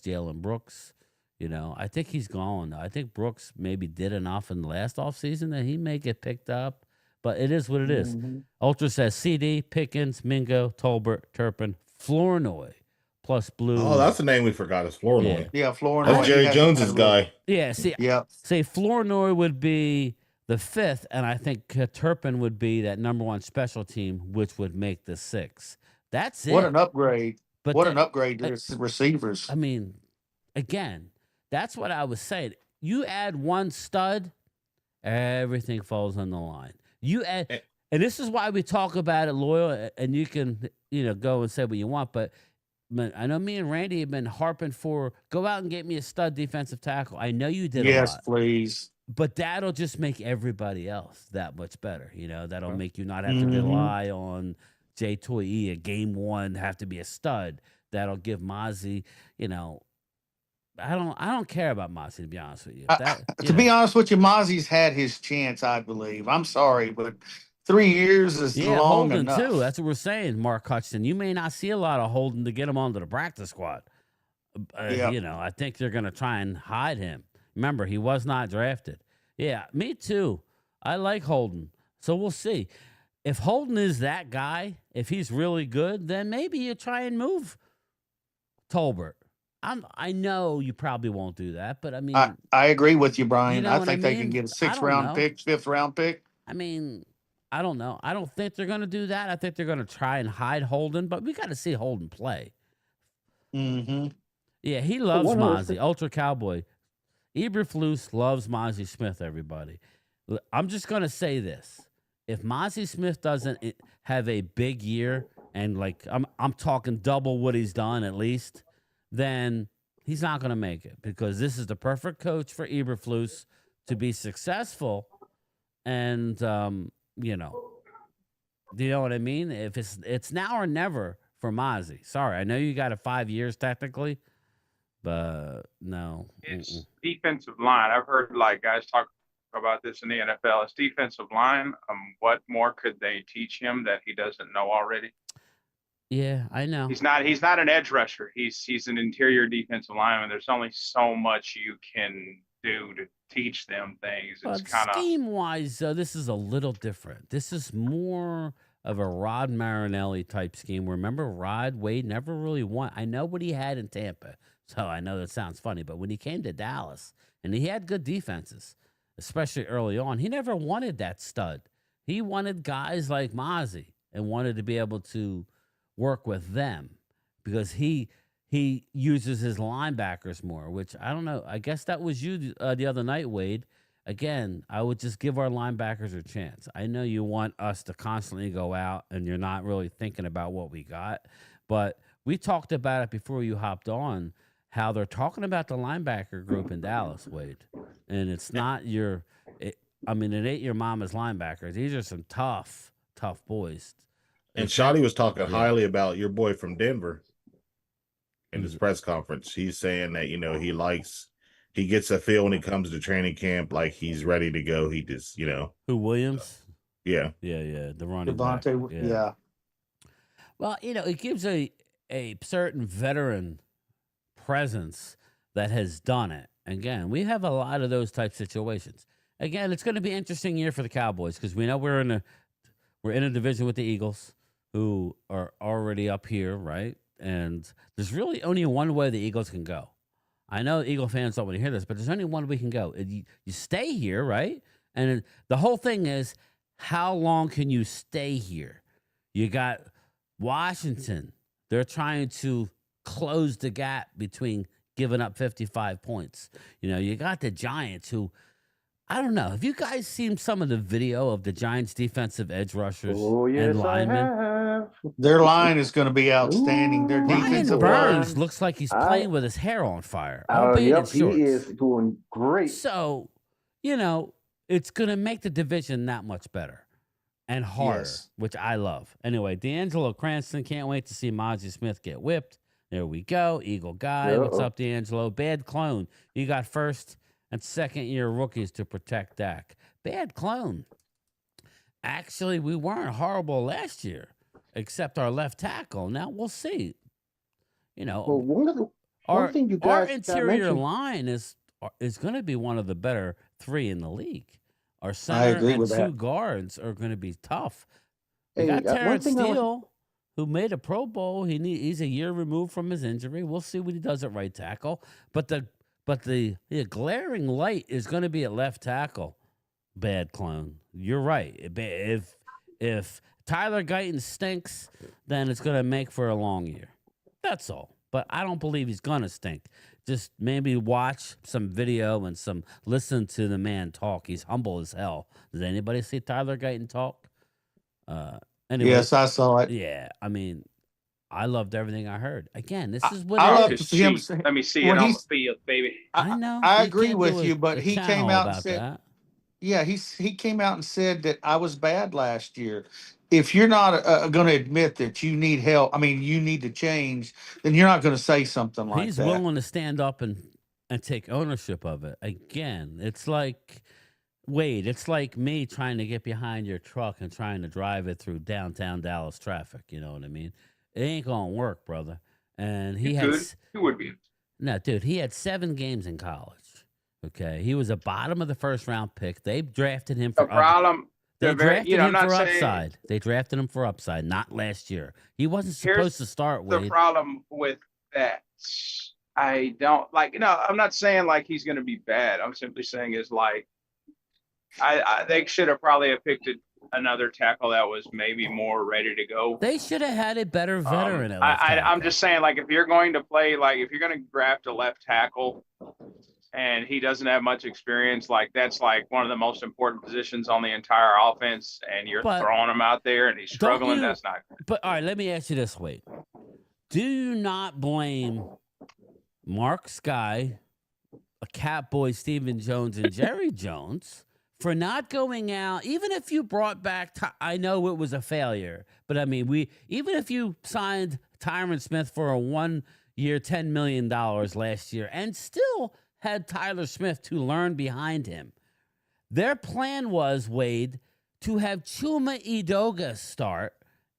Jalen Brooks. I think he's gone. I think Brooks maybe did enough in the last offseason that he may get picked up, but it is what it is. Mhm. Ultra says CD, Pickens, Mingo, Tolbert, Turpin, Flournoy, plus Blue. Oh, that's the name we forgot. It's Flournoy. Yeah, Flournoy. That's Jerry Jones's guy. Yeah, see, say Flournoy would be the 5th, and I think Turpin would be that number 1 special team, which would make the 6th. That's it. What an upgrade. But What that- an upgrade to receivers. I mean, again, that's what I was saying. You add 1 stud, everything falls on the line. You add, and this is why we talk about it, Loyal, and you can, go and say what you want, but I know me and Randy have been harping for, go out and get me a stud defensive tackle. I know you did a Yes, lot. please. But that'll just make everybody else that much better. That'll make you not have to Mhm. rely on Jay Toye at game 1, have to be a stud. That'll give Mozzie, I don't care about Mozzie, to be honest with you. To be honest with you, Mozzie's had his chance, I believe. I'm sorry, but 3 years is long Holden enough. too. That's what we're saying, Mark Hutchinson. You may not see a lot of Holden to get him onto the practice squad. I think they're going to try and hide him. Remember, he was not drafted. Yeah, me too. I like Holden. So we'll see. If Holden is that guy, if he's really good, then maybe you try and move Tolbert. I know you probably won't do that, but I mean, I agree with you, Brian. You know I what think I they can mean? get a I sixth don't round know. pick, 5th round pick. I mean, I don't know. I don't think they're going to do that. I think they're going to try and hide Holden, but we got to see Holden play. Mm-hmm. Yeah, he loves one other Mozzie, Ultra Cowboy. Eberflus loves Mozzie Smith, everybody. I'm just going to say this. If Mozzie Smith doesn't have a big year, and like I'm talking double what he's done at least, then he's not going to make it, because this is the perfect coach for Eberflus to be successful. And, do you know what I mean? If it's now or never for Mozzie. Sorry, I know you got it 5 years technically, but no. It's defensive line. I've heard guys talk about this in the NFL. It's defensive line. What more could they teach him that he doesn't know already? Yeah, I know. He's not an edge rusher. He's an interior defensive lineman. There's only so much you can do to teach them things. It's But kind of scheme wise, this is a little different. This is more of a Rod Marinelli type scheme. Remember, Wade never really won. I know what he had in Tampa, so I know that sounds funny. But when he came to Dallas, and he had good defenses, especially early on, he never wanted that stud. He wanted guys like Mozzie and wanted to be able to work with them because he uses his linebackers more, which I don't know. I guess that was you the other night, Wade. Again, I would just give our linebackers a chance. I know you want us to constantly go out and you're not really thinking about what we got, but we talked about it before you hopped on, how they're talking about the linebacker group in Dallas, Wade. And it's not it ain't your mama's linebackers. These are some tough boys. And Shotty was talking highly about your boy from Denver in his press conference. He's saying that, he gets a feel when he comes to training camp, like he's ready to go. He just, Who, Williams? Yeah. The running Devontae, back. yeah. Well, it gives a certain veteran presence that has done it. Again, we have a lot of those type situations. Again, it's going to be an interesting year for the Cowboys because we know we're in a division with the Eagles, who are already up here, right? And there's really only one way the Eagles can go. I know Eagle fans don't want to hear this, but there's only one way we can go. You stay here, right? And the whole thing is, how long can you stay here? You got Washington. They're trying to close the gap between giving up 55 points. You got the Giants who, I don't know. Have you guys seen some of the video of the Giants' defensive edge rushers and linemen? I have. Their line is going to be outstanding. Their Brian defensive Burns line looks like he's playing with his hair on fire. Albeit Yep, in shorts. he is doing great. So, it's going to make the division that much better and harder, which I love. Anyway, D'Angelo Cranston, can't wait to see Mozzie Smith get whipped. There we go. Eagle guy. Uh-oh. What's up, D'Angelo? Bad clone. You got first and second-year rookies to protect Dak. Bad clone. Actually, we weren't horrible last year, except our left tackle. Now, we'll see. Well, one Our thing you guys interior mentioned- line is going to be one of the better three in the league. Our I center agree and with two that. guards are going to be tough. We Hey, got one Terrence thing I was- Steele, who made a Pro Bowl. He's a year removed from his injury. We'll see what he does at right tackle. But the glaring light is going to be at left tackle. Bad clone. You're right. If Tyler Guyton stinks, then it's going to make for a long year. That's all. But I don't believe he's going to stink. Just maybe watch some video and listen to the man talk. He's humble as hell. Did anybody see Tyler Guyton talk? Anyway, Yes, I saw it. yeah, I mean, I loved everything I heard. Again, this is what I love Just to see him see- say- Let me see when it on the he's- field, baby. I know. I we agree can't with do you, but a he came channel out and about said- that. Yeah, he came out and said that I was bad last year. If you're not going to admit that you need help, you need to change, then you're not going to say something like He's that. willing to stand up and take ownership of it. Again, it's like, Wade, it's like me trying to get behind your truck and trying to drive it through downtown Dallas traffic. You know what I mean? It ain't going to work, brother. And he had Good. He would be. No, dude, he had 7 games in college. Okay, he was a bottom of the first round pick. They drafted him The for problem. They the very- drafted you know, him I'm for not saying- upside. They drafted him for upside, not last year. He wasn't Here's supposed to start The with. problem with that, I don't like. I'm not saying like he's going to be bad. I'm simply saying is like, they should have probably picked another tackle that was maybe more ready to go. They should have had a better veteran. at left I'm tackle. just saying, like, if you're going to play, like, if you're going to draft a left tackle and he doesn't have much experience, like, that's like one of the most important positions on the entire offense, and you're But throwing him out there and he's don't struggling. you- That's not good. But all right, let me ask you this, Wade. Do you not blame Mark Sky, a Catboy, Stephen Jones, and Jerry Jones for not going out? Even if you brought back, I know it was a failure, but I mean, even if you signed Tyron Smith for a 1-year, $10 million last year, and still had Tyler Smith to learn behind him, their plan was, Wade, to have Chuma Edoga start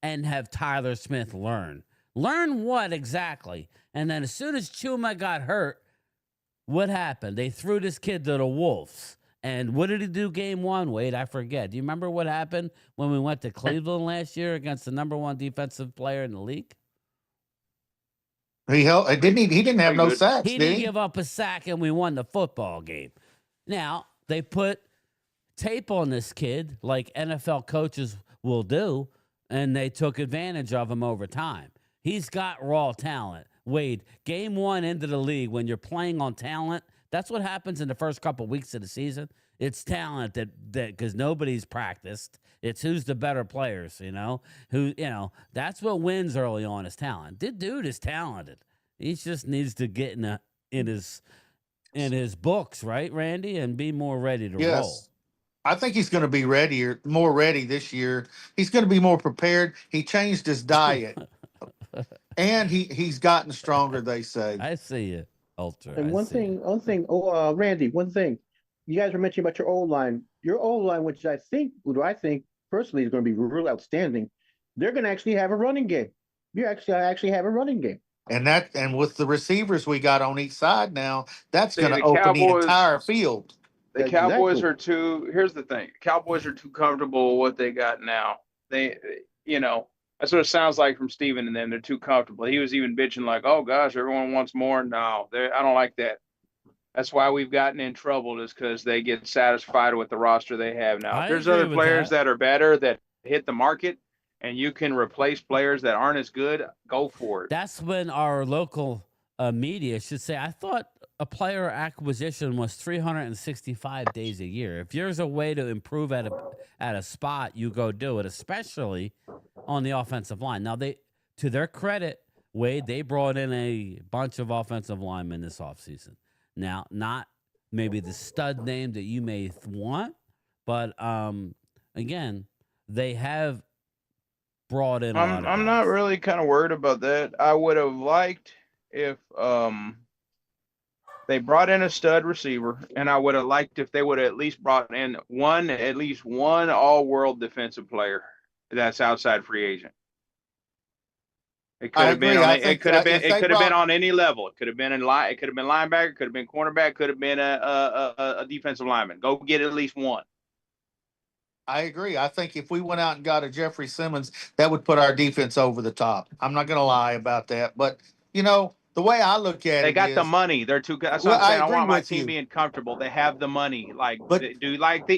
and have Tyler Smith learn. Learn what exactly? And then as soon as Chuma got hurt, what happened? They threw this kid to the wolves. And what did he do game 1, Wade? I forget. Do you remember what happened when we went to Cleveland last year against the #1 defensive player in the league? He didn't have no sacks, He did didn't he? give up a sack, and we won the football game. Now, they put tape on this kid like NFL coaches will do, and they took advantage of him over time. He's got raw talent. Wade, game 1 into the league, when you're playing on talent, that's what happens in the first couple weeks of the season. It's talent that because nobody's practiced. It's who's the better players, that's what wins early on is talent. This dude is talented. He just needs to get in his books, right, Randy, and be more ready to roll. Yes. I think he's going to be more ready this year. He's going to be more prepared. He changed his diet, and he's gotten stronger. They say. I see you, Ultra. And one thing. Oh, Randy, one thing. You guys were mentioning about your O-line. Your O-line, which I think personally is going to be real outstanding. They're going to actually have a running game. You actually have a running game. And with the receivers we got on each side now, that's See, going to the open the Cowboys- entire field. The Exactly. Cowboys are here's the thing. Cowboys are too comfortable with what they got now. That's what it sounds like from Steven and them. They're too comfortable. He was even bitching like, oh gosh, everyone wants more. No, I don't like that. That's why we've gotten in trouble, is because they get satisfied with the roster they have now. I If there's agree other with players that. that are better that hit the market and you can replace players that aren't as good, go for it. That's when our local media should say, I thought a player acquisition was 365 days a year. If there's a way to improve at a spot, you go do it, especially on the offensive line. Now, to their credit, Wade, they brought in a bunch of offensive linemen this offseason. Now, not maybe the stud name that you may want, but again, they have brought in a lot of I'm not guys. really kind of worried about that. I would have liked if they brought in a stud receiver, and I would have liked if they would have at least brought in at least one all-world defensive player that's outside free agent. It could I have been agree. on I it. think It could have that been. if It they could have been brought- on any level. It could have been It could have been linebacker. Could have been cornerback. Could have been a defensive lineman. Go get at least one. I agree. I think if we went out and got a Jeffrey Simmons, that would put our defense over the top. I'm not going to lie about that. But, the way I look at They it got the is- money. They're too. That's Well, what I'm saying. I I agree want my with team you. being comfortable. They have the money. But- do like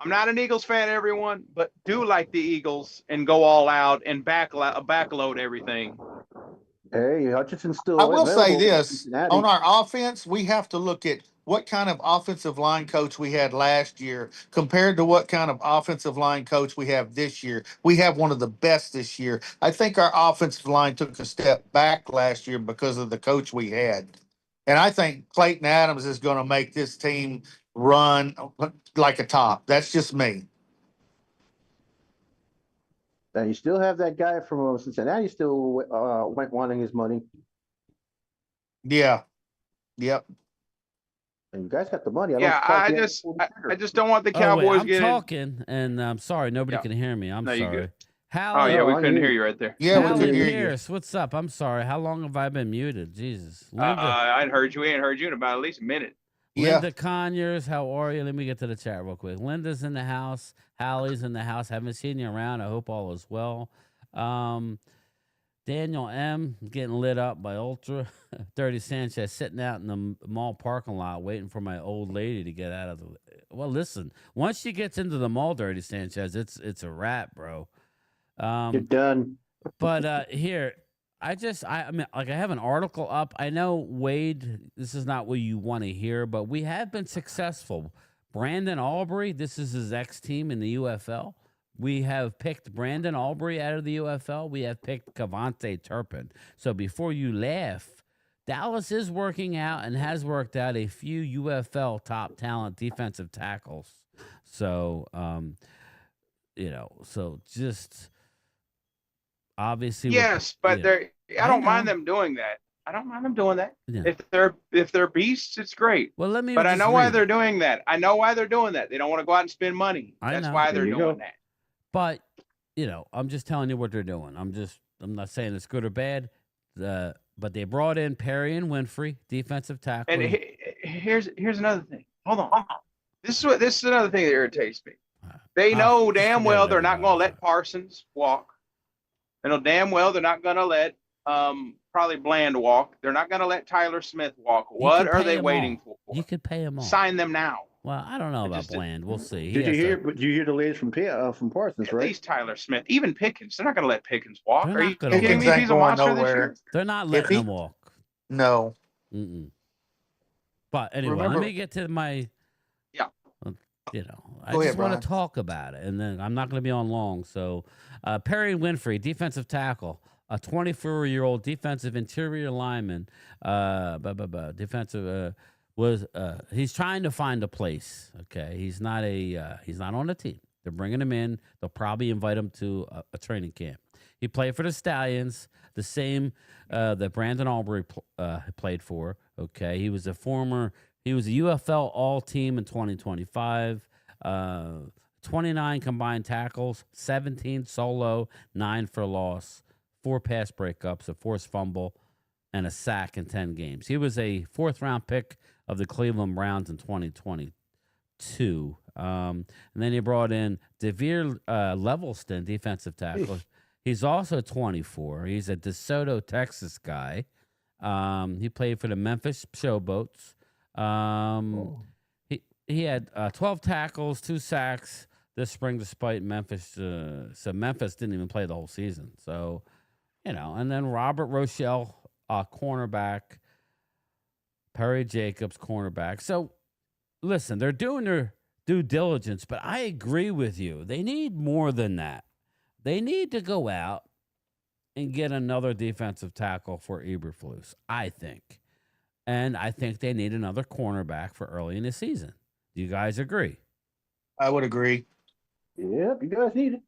I'm not an Eagles fan, everyone, but do like the Eagles and go all out and backload everything. Hey, Hutchinson's still I will say available in this, Cincinnati. on our offense, we have to look at what kind of offensive line coach we had last year compared to what kind of offensive line coach we have this year. We have one of the best this year. I think our offensive line took a step back last year because of the coach we had. And I think Clayton Adams is going to make this team run like a top. That's just me. And you still have that guy from Cincinnati still wanting his money. Yeah. Yep. And you guys got the money. Yeah, I just don't want the Cowboys Oh, wait, I'm getting. talking, and I'm sorry, nobody Yeah. can hear me. I'm No, you're sorry. good. How? Oh yeah, we I couldn't hear hear you. you right there. Yeah, we Howard could hear you. Pierce, what's up? I'm sorry. How long have I been muted? Jesus. Linda, I ain't heard you. We ain't heard you in about at least a minute. Yeah. Linda Conyers, how are you? Let me get to the chat real quick. Linda's in the house. Hallie's in the house. Haven't seen you around. I hope all is well. Daniel M. getting lit up by Ultra. Dirty Sanchez sitting out in the mall parking lot waiting for my old lady to get out of the. Well, listen, once she gets into the mall, Dirty Sanchez, it's a wrap, bro. You're done. But here, I mean, like I have an article up. I know, Wade, this is not what you want to hear, but we have been successful. Brandon Aubrey, this is his ex-team in the UFL. We have picked Brandon Aubrey out of the UFL. We have picked Cavante Turpin. So before you laugh, Dallas is working out and has worked out a few UFL top talent defensive tackles. So, so just obviously. Yes, but yeah. I don't mind know. them doing that. I don't mind them doing that. Yeah. If they're beasts, it's great. Well, let me. But I just know why read they're it. doing that. I know why they're doing that. They don't want to go out and spend money. I That's know. why There they're you doing go. that. But I'm just telling you what they're doing. I'm not saying it's good or bad. But they brought in Perry and Winfrey, defensive tackle. And here's another thing. Hold on. This is another thing that irritates me. They know damn well they're not going to let Parsons walk. They know damn well they're not going to let probably Bland walk. They're not going to let Tyler Smith walk. What are they waiting for? You could pay them all. Sign them now. Well, I don't know about Bland. We'll see. Did you hear the latest from Parsons, At right? least Tyler Smith, even Pickens. They're not going to let Pickens walk. They're Are you not gonna kidding me? walk. If he's a monster this Nowhere. year. They're not letting him walk. No. Mm-mm. But anyway, let me get to my. Yeah. You know, I Go just ahead, want Brian. to talk about it, and then I'm not going to be on long. So, Perry Winfrey, defensive tackle, a 24-year-old defensive interior lineman, defensive was he's trying to find a place. Okay, he's not on a team. They're bringing him in. They'll probably invite him to a training camp. He played for the Stallions, the same that Brandon Aubrey played for. Okay, he was a UFL All-Team in 2025. 29 combined tackles, 17 solo, 9 for loss, 4 pass breakups, a forced fumble, and a sack in 10 games. He was a 4th-round pick of the Cleveland Browns in 2022. And then he brought in DeVere Levelston, defensive tackle. He's also 24. He's a DeSoto, Texas guy. He played for the Memphis Showboats. He had 12 tackles, 2 sacks this spring, despite Memphis. So Memphis didn't even play the whole season. So, and then Robert Rochelle, cornerback. Perry Jacobs, cornerback. So, listen, they're doing their due diligence, but I agree with you. They need more than that. They need to go out and get another defensive tackle for Eberflus, I think. And I think they need another cornerback for early in the season. Do you guys agree? I would agree. Yep, you guys need it.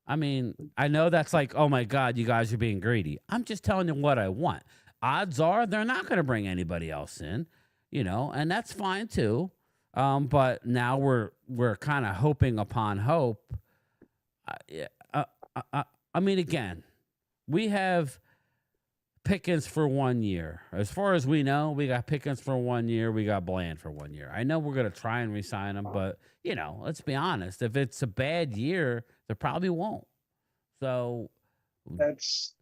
I mean, I know that's like, oh my God, you guys are being greedy. I'm just telling you what I want. Odds are they're not going to bring anybody else in, and that's fine too. But now we're kind of hoping upon hope. I mean, again, we have Pickens for 1 year. As far as we know, we got Pickens for 1 year. We got Bland for 1 year. I know we're going to try and re-sign him, but, let's be honest. If it's a bad year, they probably won't. So That's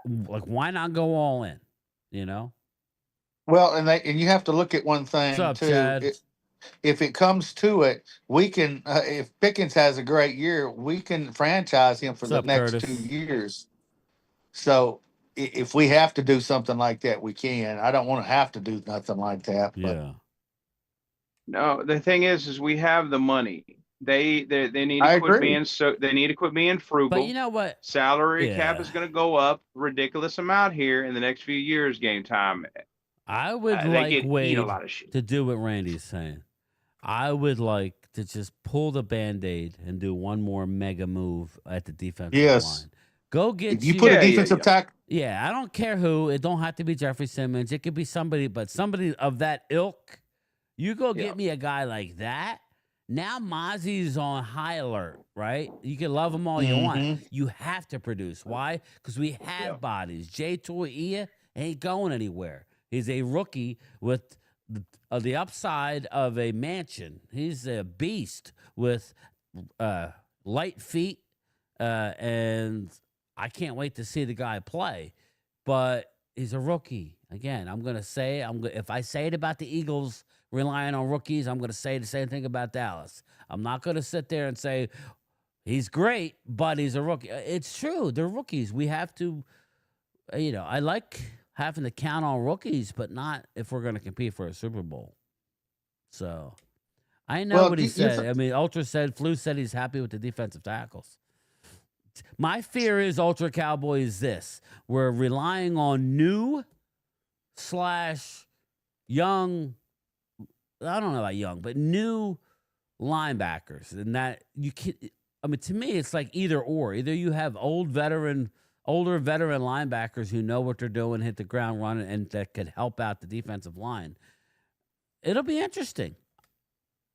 why not go all in, Well, and you have to look at one thing What's up, too. Chad? If it comes to it, we can. If Pickens has a great year, we can franchise him for What's the up, next Curtis? 2 years. So if we have to do something like that, we can. I don't want to have to do nothing like that. But Yeah. no. The thing is we have the money. They need I to quit agree. they need to quit being frugal. But you know what? Salary cap Yeah. is going to go up ridiculous amount here in the next few years. Game time. I would They like get eat Wade a lot of shit. to do what Randy's saying. I would like to just pull the Band-Aid and do one more mega move at the defensive Yes. line. Go get if you put Yeah, a defensive tackle, Yeah, I don't care who. It don't have to be Jeffrey Simmons. It could be somebody, but somebody of that ilk. You go get me a guy like that. Now Mozzie's on high alert, right? You can love him all you want. You have to produce. Why? Because we have bodies. Jay Toia ain't going anywhere. He's a rookie with the upside of a mansion. He's a beast with light feet, and I can't wait to see the guy play. But he's a rookie. Again, I'm going to say, if I say it about the Eagles relying on rookies, I'm going to say the same thing about Dallas. I'm not going to sit there and say he's great, but he's a rookie. It's true. They're rookies. We have to, I like having to count on rookies, but not if we're going to compete for a Super Bowl. So I know what he said. I mean, Flu said he's happy with the defensive tackles. My fear is Ultra Cowboy is this. We're relying on new / young, I don't know about young, but new linebackers. And that you can, to me, it's like either or. Either you have older veteran linebackers who know what they're doing, hit the ground running, and that could help out the defensive line. It'll be interesting.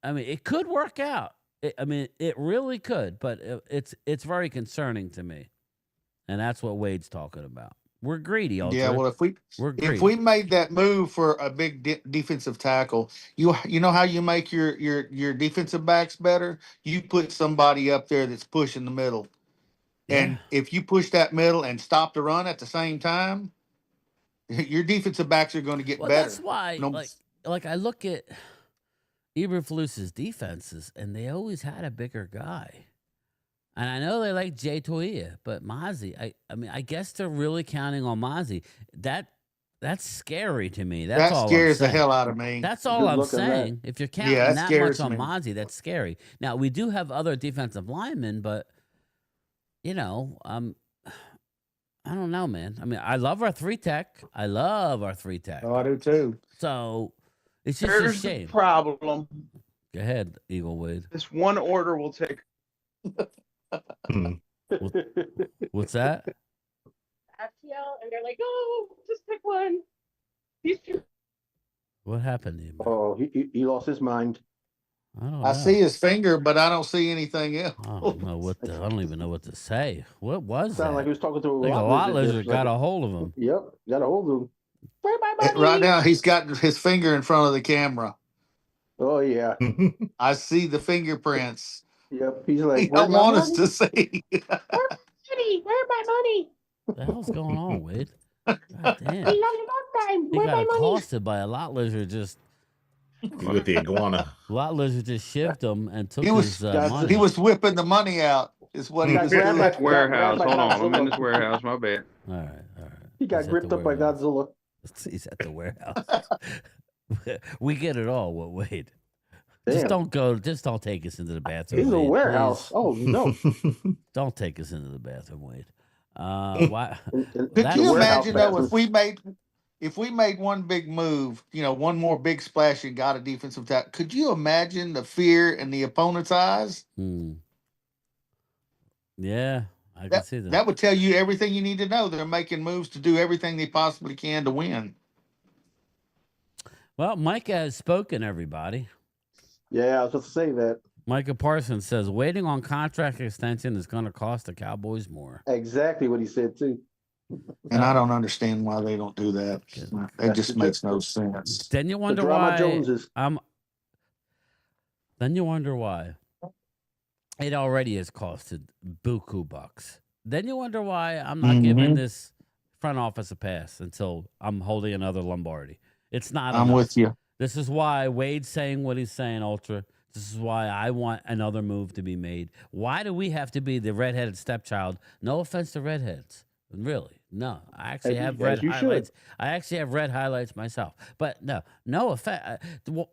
It could work out. It really could, but it's very concerning to me. And that's what Wade's talking about. We're greedy, Ultra. Yeah, well, We're if greedy. we made that move for a big defensive tackle, you know how you make your defensive backs better? You put somebody up there that's pushing the middle. Yeah. And if you push that middle and stop the run at the same time, your defensive backs are going to get Well, better. that's why, No, like I look at Eberflus's defenses, and they always had a bigger guy. And I know they like Jay Toia, but Mozzie, I mean, I guess they're really counting on Mozzie. That's scary to me. That's that all I'm scares the saying. hell out of me. That's all Good I'm luck on that. saying. If you're counting Yeah, that that much scares on me. Mozzie, that's scary. Now we do have other defensive linemen, but I don't know, man. I mean, I love our 3-tech. I love our 3-tech. Oh, I do too. So it's just Here's a shame. the problem. Go ahead, Eagle Wade. This one order will take. Hmm. What's that? FTL, and they're like, "Oh, just pick one." These two. What happened to you, man? Oh, he lost his mind. I don't know. I see his finger, but I don't see anything else. I don't know what I don't even know what to say. What was Sounded that? like he was talking to a Like a lot lot lizard. lizard got a hold of him. Yep, got a hold of him. Where my money? Right now, he's got his finger in front of the camera. Oh yeah. I see the fingerprints. Yep. He's He like, don't "Where's my want us money?" to see. Money, where my money? What the hell's going on, Wade? God damn. We love you time. He Where got my money? accosted by a lot lizard. Just With the iguana. lot lizard just shivved him and took He was his That's- money. he was whipping the money out. Is what he Got was grabbed doing. by- Warehouse. grabbed by Hold on. I'm in Godzilla. this warehouse. My bad. All right. He got He's at gripped the up by warehouse. Godzilla. He's at the warehouse. We get it all. What Wade? Just Damn. don't take us into the bathroom. He's in a Wade, warehouse. please. Oh no. Don't take us into the bathroom, Wade. Why? Could That's you the warehouse imagine though bathroom. if we made one big move, one more big splash and got a defensive tackle? Could you imagine the fear in the opponent's eyes? Yeah, I can see that. That would tell you everything you need to know. They're making moves to do everything they possibly can to win. Well, Micah has spoken, everybody. Yeah, I was just say that. Micah Parsons says waiting on contract extension is going to cost the Cowboys more. Exactly what he said too. And I don't understand why they don't do that. It just makes no sense. Then you wonder drama why. Joneses. Then you wonder why. It already has costed buku bucks. Then you wonder why I'm not giving this front office a pass until I'm holding another Lombardi. It's not. I'm enough. with you. This is why Wade's saying what he's saying, Ultra. This is why I want another move to be made. Why do we have to be the redheaded stepchild? No offense to redheads. Really. No. I actually have red highlights. I actually have red highlights myself. But no offense.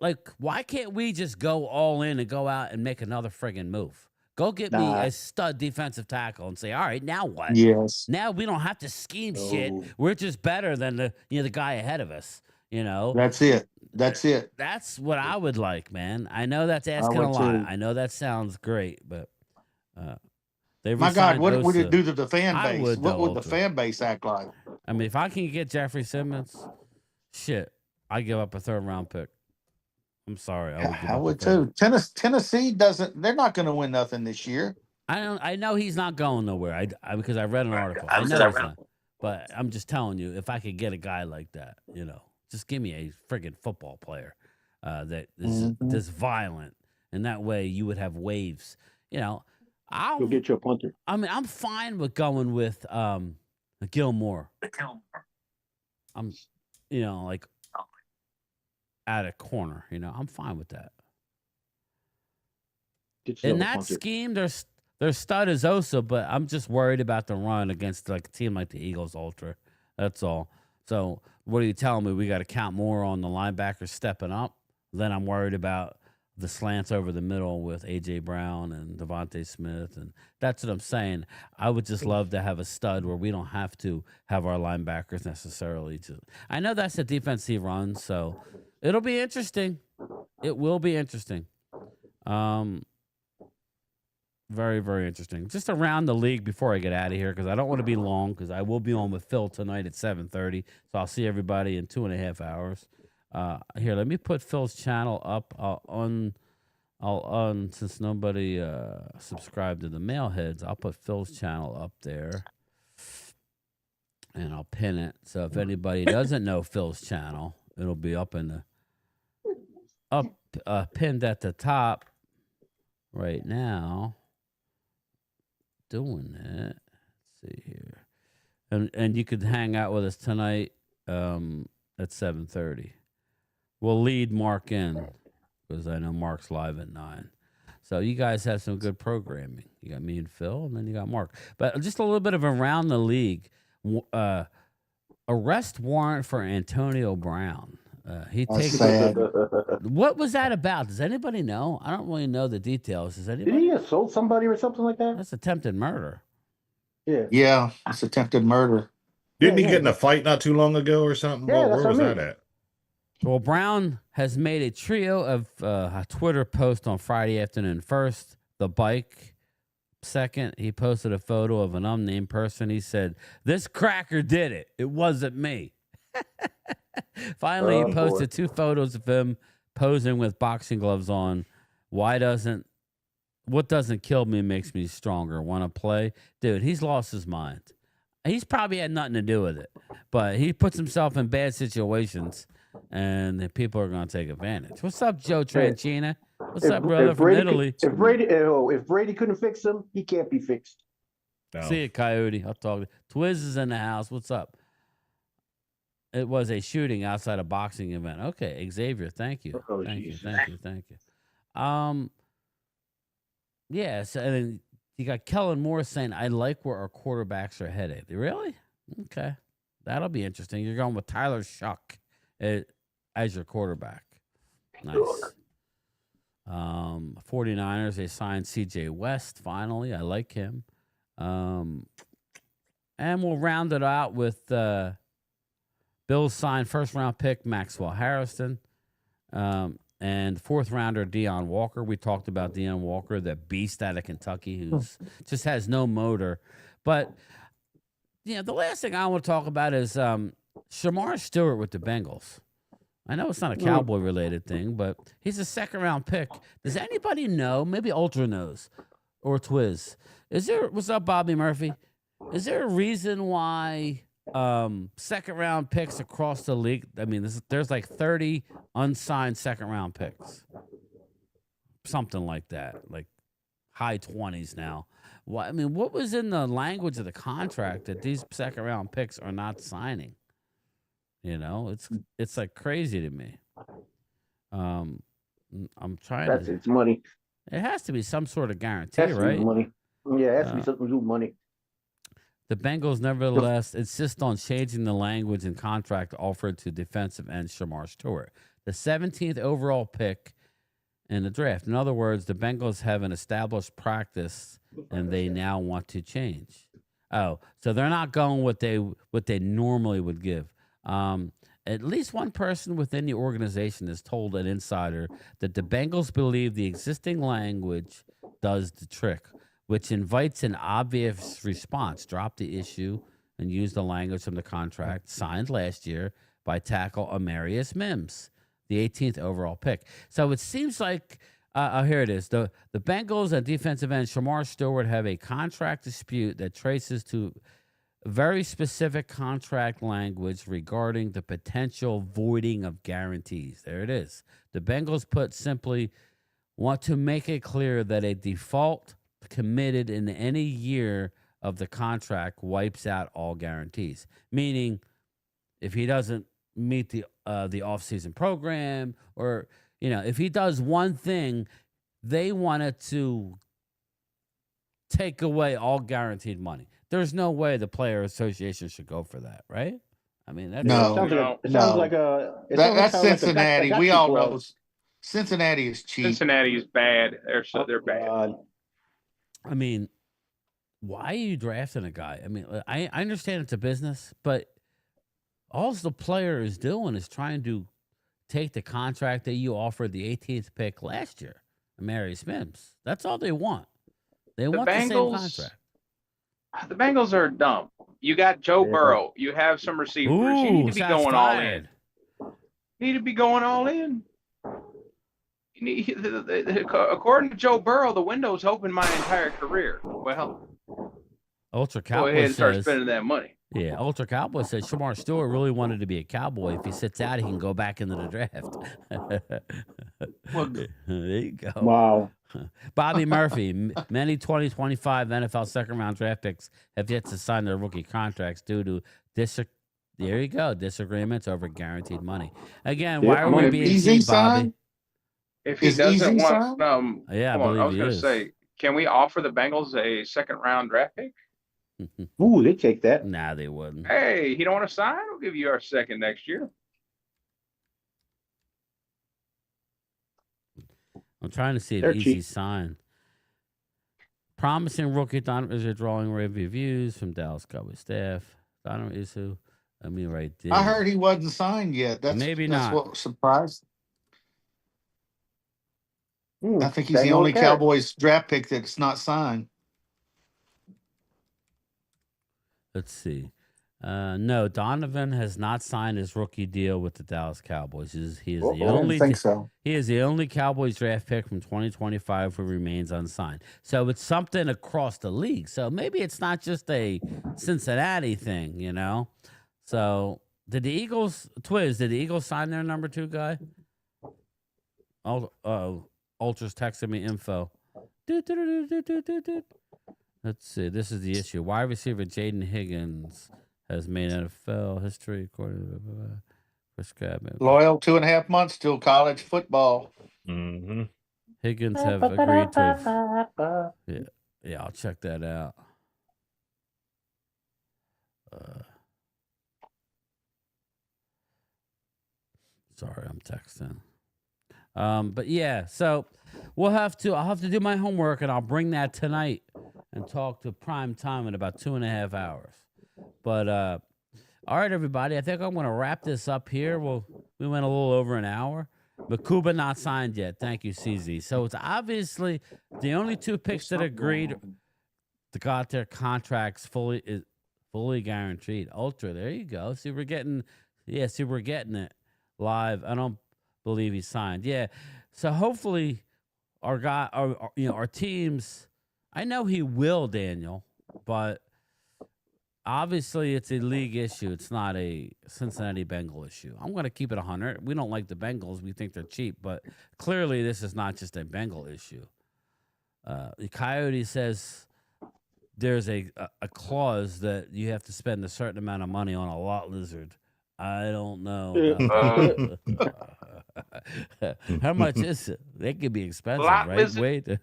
Like, why can't we just go all in and go out and make another friggin' move? Go get me a stud defensive tackle and say, all right, now what? Yes. Now we don't have to scheme shit. We're just better than the guy ahead of us. That's it. That's it. That's what I would like, man. I know that's asking a lot. I know that sounds great, but my God, what would it do to the fan I base? would, What though, would the Ultra. fan base act like? I mean, if I can get Jeffrey Simmons, shit, I give up a 3rd round pick. I'm sorry, I would too. Tennessee doesn't. They're not going to win nothing this year. I know he's not going nowhere. Because I read an article. I know he's not. But I'm just telling you, if I could get a guy like that, just give me a friggin' football player that is this violent, and that way you would have waves. I'll get you a punter. I mean, I'm fine with going with Gilmore. I'm, like at a corner. I'm fine with that. In that scheme, there's stud is Osa, but I'm just worried about the run against like a team like the Eagles Ultra. That's all. So what are you telling me? We got to count more on the linebackers stepping up. Then I'm worried about the slants over the middle with A.J. Brown and Devontae Smith. And that's what I'm saying. I would just love to have a stud where we don't have to have our linebackers necessarily. I know that's the defense he runs, so it'll be interesting. It will be interesting. Very, very interesting. Just around the league before I get out of here, because I don't want to be long, because I will be on with Phil tonight at 7:30. So I'll see everybody in 2.5 hours. Here, let me put Phil's channel up. Since nobody subscribed to the Mailheads, I'll put Phil's channel up there. and I'll pin it. So if anybody doesn't know Phil's channel, it'll be up in the pinned at the top right now. Doing it. Let's see here, and you could hang out with us tonight at 7:30. We'll lead Mark in because I know Mark's live at 9. So you guys have some good programming. You got me and Phil, and then you got Mark. But just a little bit of around the league. Arrest warrant for Antonio Brown. What was that about? Does anybody know? I don't really know the details. Does anybody? Did he assault somebody or something like that? That's attempted murder. Yeah, it's attempted murder. Didn't he get in a fight not too long ago or something? Yeah, Where was that at? Well, Brown has made a trio of a Twitter post on Friday afternoon. First, the bike. Second, he posted a photo of an unnamed person. He said, "This cracker did it. It wasn't me." Finally, he posted 2 photos of him posing with boxing gloves on. What doesn't kill me makes me stronger. Want to play? Dude, he's lost his mind. He's probably had nothing to do with it, but he puts himself in bad situations, and the people are going to take advantage. What's up, Joe Tranchina? What's up, brother from Italy? If Brady couldn't fix him, he can't be fixed. No. See you, Coyote. I'll talk. Twiz is in the house. What's up? It was a shooting outside a boxing event. Okay, Xavier, thank you. Thank you. Yeah, so and then you got Kellen Moore saying, "I like where our quarterbacks are headed." Really? Okay. That'll be interesting. You're going with Tyler Shuck as your quarterback. Nice. 49ers, they signed CJ West finally. I like him. And we'll round it out with Bills signed first-round pick Maxwell Harrison. And 4th rounder Deion Walker. We talked about Deion Walker, the beast out of Kentucky who just has no motor. But the last thing I want to talk about is Shamar Stewart with the Bengals. I know it's not a Cowboy related thing, but he's a 2nd-round pick. Does anybody know? Maybe Ultra knows or Twiz. What's up, Bobby Murphy? Is there a reason why 2nd-round picks across the league? I mean, there's like 30 unsigned 2nd-round picks, something like that, like high 20s now. What was in the language of the contract that these 2nd-round picks are not signing? It's like crazy to me. I'm trying. It's money. It has to be some sort of guarantee, right? Money. Yeah, it has to be something to do with money. The Bengals, nevertheless, insist on changing the language and contract offered to defensive end Shamar Stewart, the 17th overall pick in the draft. In other words, the Bengals have an established practice, and they now want to change. Oh, so they're not going what they normally would give. At least one person within the organization has told an insider that the Bengals believe the existing language does the trick, which invites an obvious response. Drop the issue and use the language from the contract signed last year by tackle Amarius Mims, the 18th overall pick. So it seems like, here it is. The Bengals and defensive end Shamar Stewart have a contract dispute that traces to very specific contract language regarding the potential voiding of guarantees. There it is. The Bengals, put simply, want to make it clear that a default committed in any year of the contract wipes out all guarantees. Meaning, if he doesn't meet the offseason program, or if he does one thing, they wanted to take away all guaranteed money. There's no way the player association should go for that, right? I mean, that's that's Cincinnati. We all know Cincinnati is cheap. Cincinnati is bad. They're bad. I mean, why are you drafting a guy? I mean, I understand it's a business, but all the player is doing is trying to take the contract that you offered the 18th pick last year, Amarius Mims. That's all they want. They want the same contract. The Bengals are dumb. You got Joe Burrow. You have some receivers. You need to be going all in. You need to be going all in. According to Joe Burrow, the window's open my entire career. Well, Ultra go Cowboys ahead and start says, spending that money. Yeah, Ultra Cowboy said Shamar Stewart really wanted to be a Cowboy. If he sits out, he can go back into the draft. There you go. Wow. Bobby Murphy, many 2025 NFL second-round draft picks have yet to sign their rookie contracts due to there you go, disagreements over guaranteed money. Again, why are we being Easy cheap, Bobby? sign? If he Is doesn't Easy want, Yeah, I hold on, I believe was he going to is. say, can we offer the Bengals a second-round draft pick? Ooh, they take that. Nah, they wouldn't. Hey, he don't want to sign? We'll give you our second next year. I'm trying to see if They're Easy cheap. signed. Promising rookie Donovan is drawing rave reviews from Dallas Cowboys staff. Donovan is who? Let me write this. I heard he wasn't signed yet. That's Maybe that's not. what surprised. I think he's Dang the old only carrot. Cowboys draft pick that's not signed. Let's see. No, Donovan has not signed his rookie deal with the Dallas Cowboys. He is the I didn't only. think so. He is the only Cowboys draft pick from 2025 who remains unsigned. So it's something across the league. So maybe it's not just a Cincinnati thing, you know. So did the Eagles sign their number 2 guy? Ultra's texting me info. Let's see. This is the issue. Wide receiver Jaden Higgins has made NFL history according to Chris Crabbe. Loyal 2.5 months till college football. Mm-hmm. Higgins have agreed to. Yeah, I'll check that out. Sorry, I'm texting. But yeah, so I'll have to do my homework, and I'll bring that tonight and talk to Prime Time in about 2.5 hours. But all right, everybody, I think I'm going to wrap this up here. We went a little over an hour, but Kuba not signed yet. Thank you, CZ. So it's obviously the only 2 picks that agreed got their contracts fully guaranteed. Ultra, there you go. See, we're getting it live. I don't believe he signed. Yeah. So hopefully our teams, I know he will, Daniel, but obviously it's a league issue. It's not a Cincinnati Bengal issue. I'm going to keep it 100. We don't like the Bengals. We think they're cheap, but clearly this is not just a Bengal issue. The Coyote says there's a clause that you have to spend a certain amount of money on a lot lizard. I don't know. How much is it? They could be expensive, Lot right? lizard. Wait. The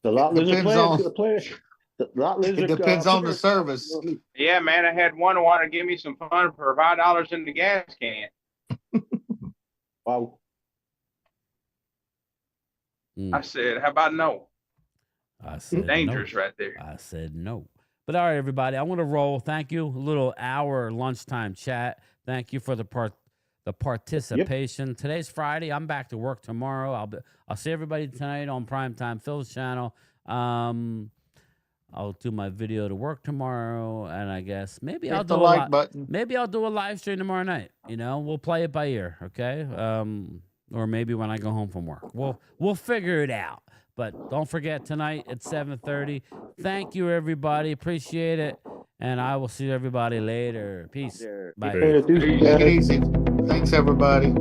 lot lizard Depends players. The lot lizard. It depends on the service. Yeah, man, I had one want to give me some fun for $5 in the gas can. Wow. I said, how about no? I said Dangerous no. right there. I said no. But all right, everybody, I'm going to roll. Thank you. A little hour lunchtime chat. Thank you for the participation. Yep. Today's Friday. I'm back to work tomorrow. I'll see everybody tonight on Primetime Phil's channel. I'll do my video to work tomorrow, and I guess maybe I'll do maybe I'll do a live stream tomorrow night. You know, we'll play it by ear, okay? Or maybe when I go home from work. We'll figure it out. But don't forget tonight at 7:30. Thank you, everybody. Appreciate it. And I will see everybody later. Peace. Bye. Take it easy. Thanks, everybody.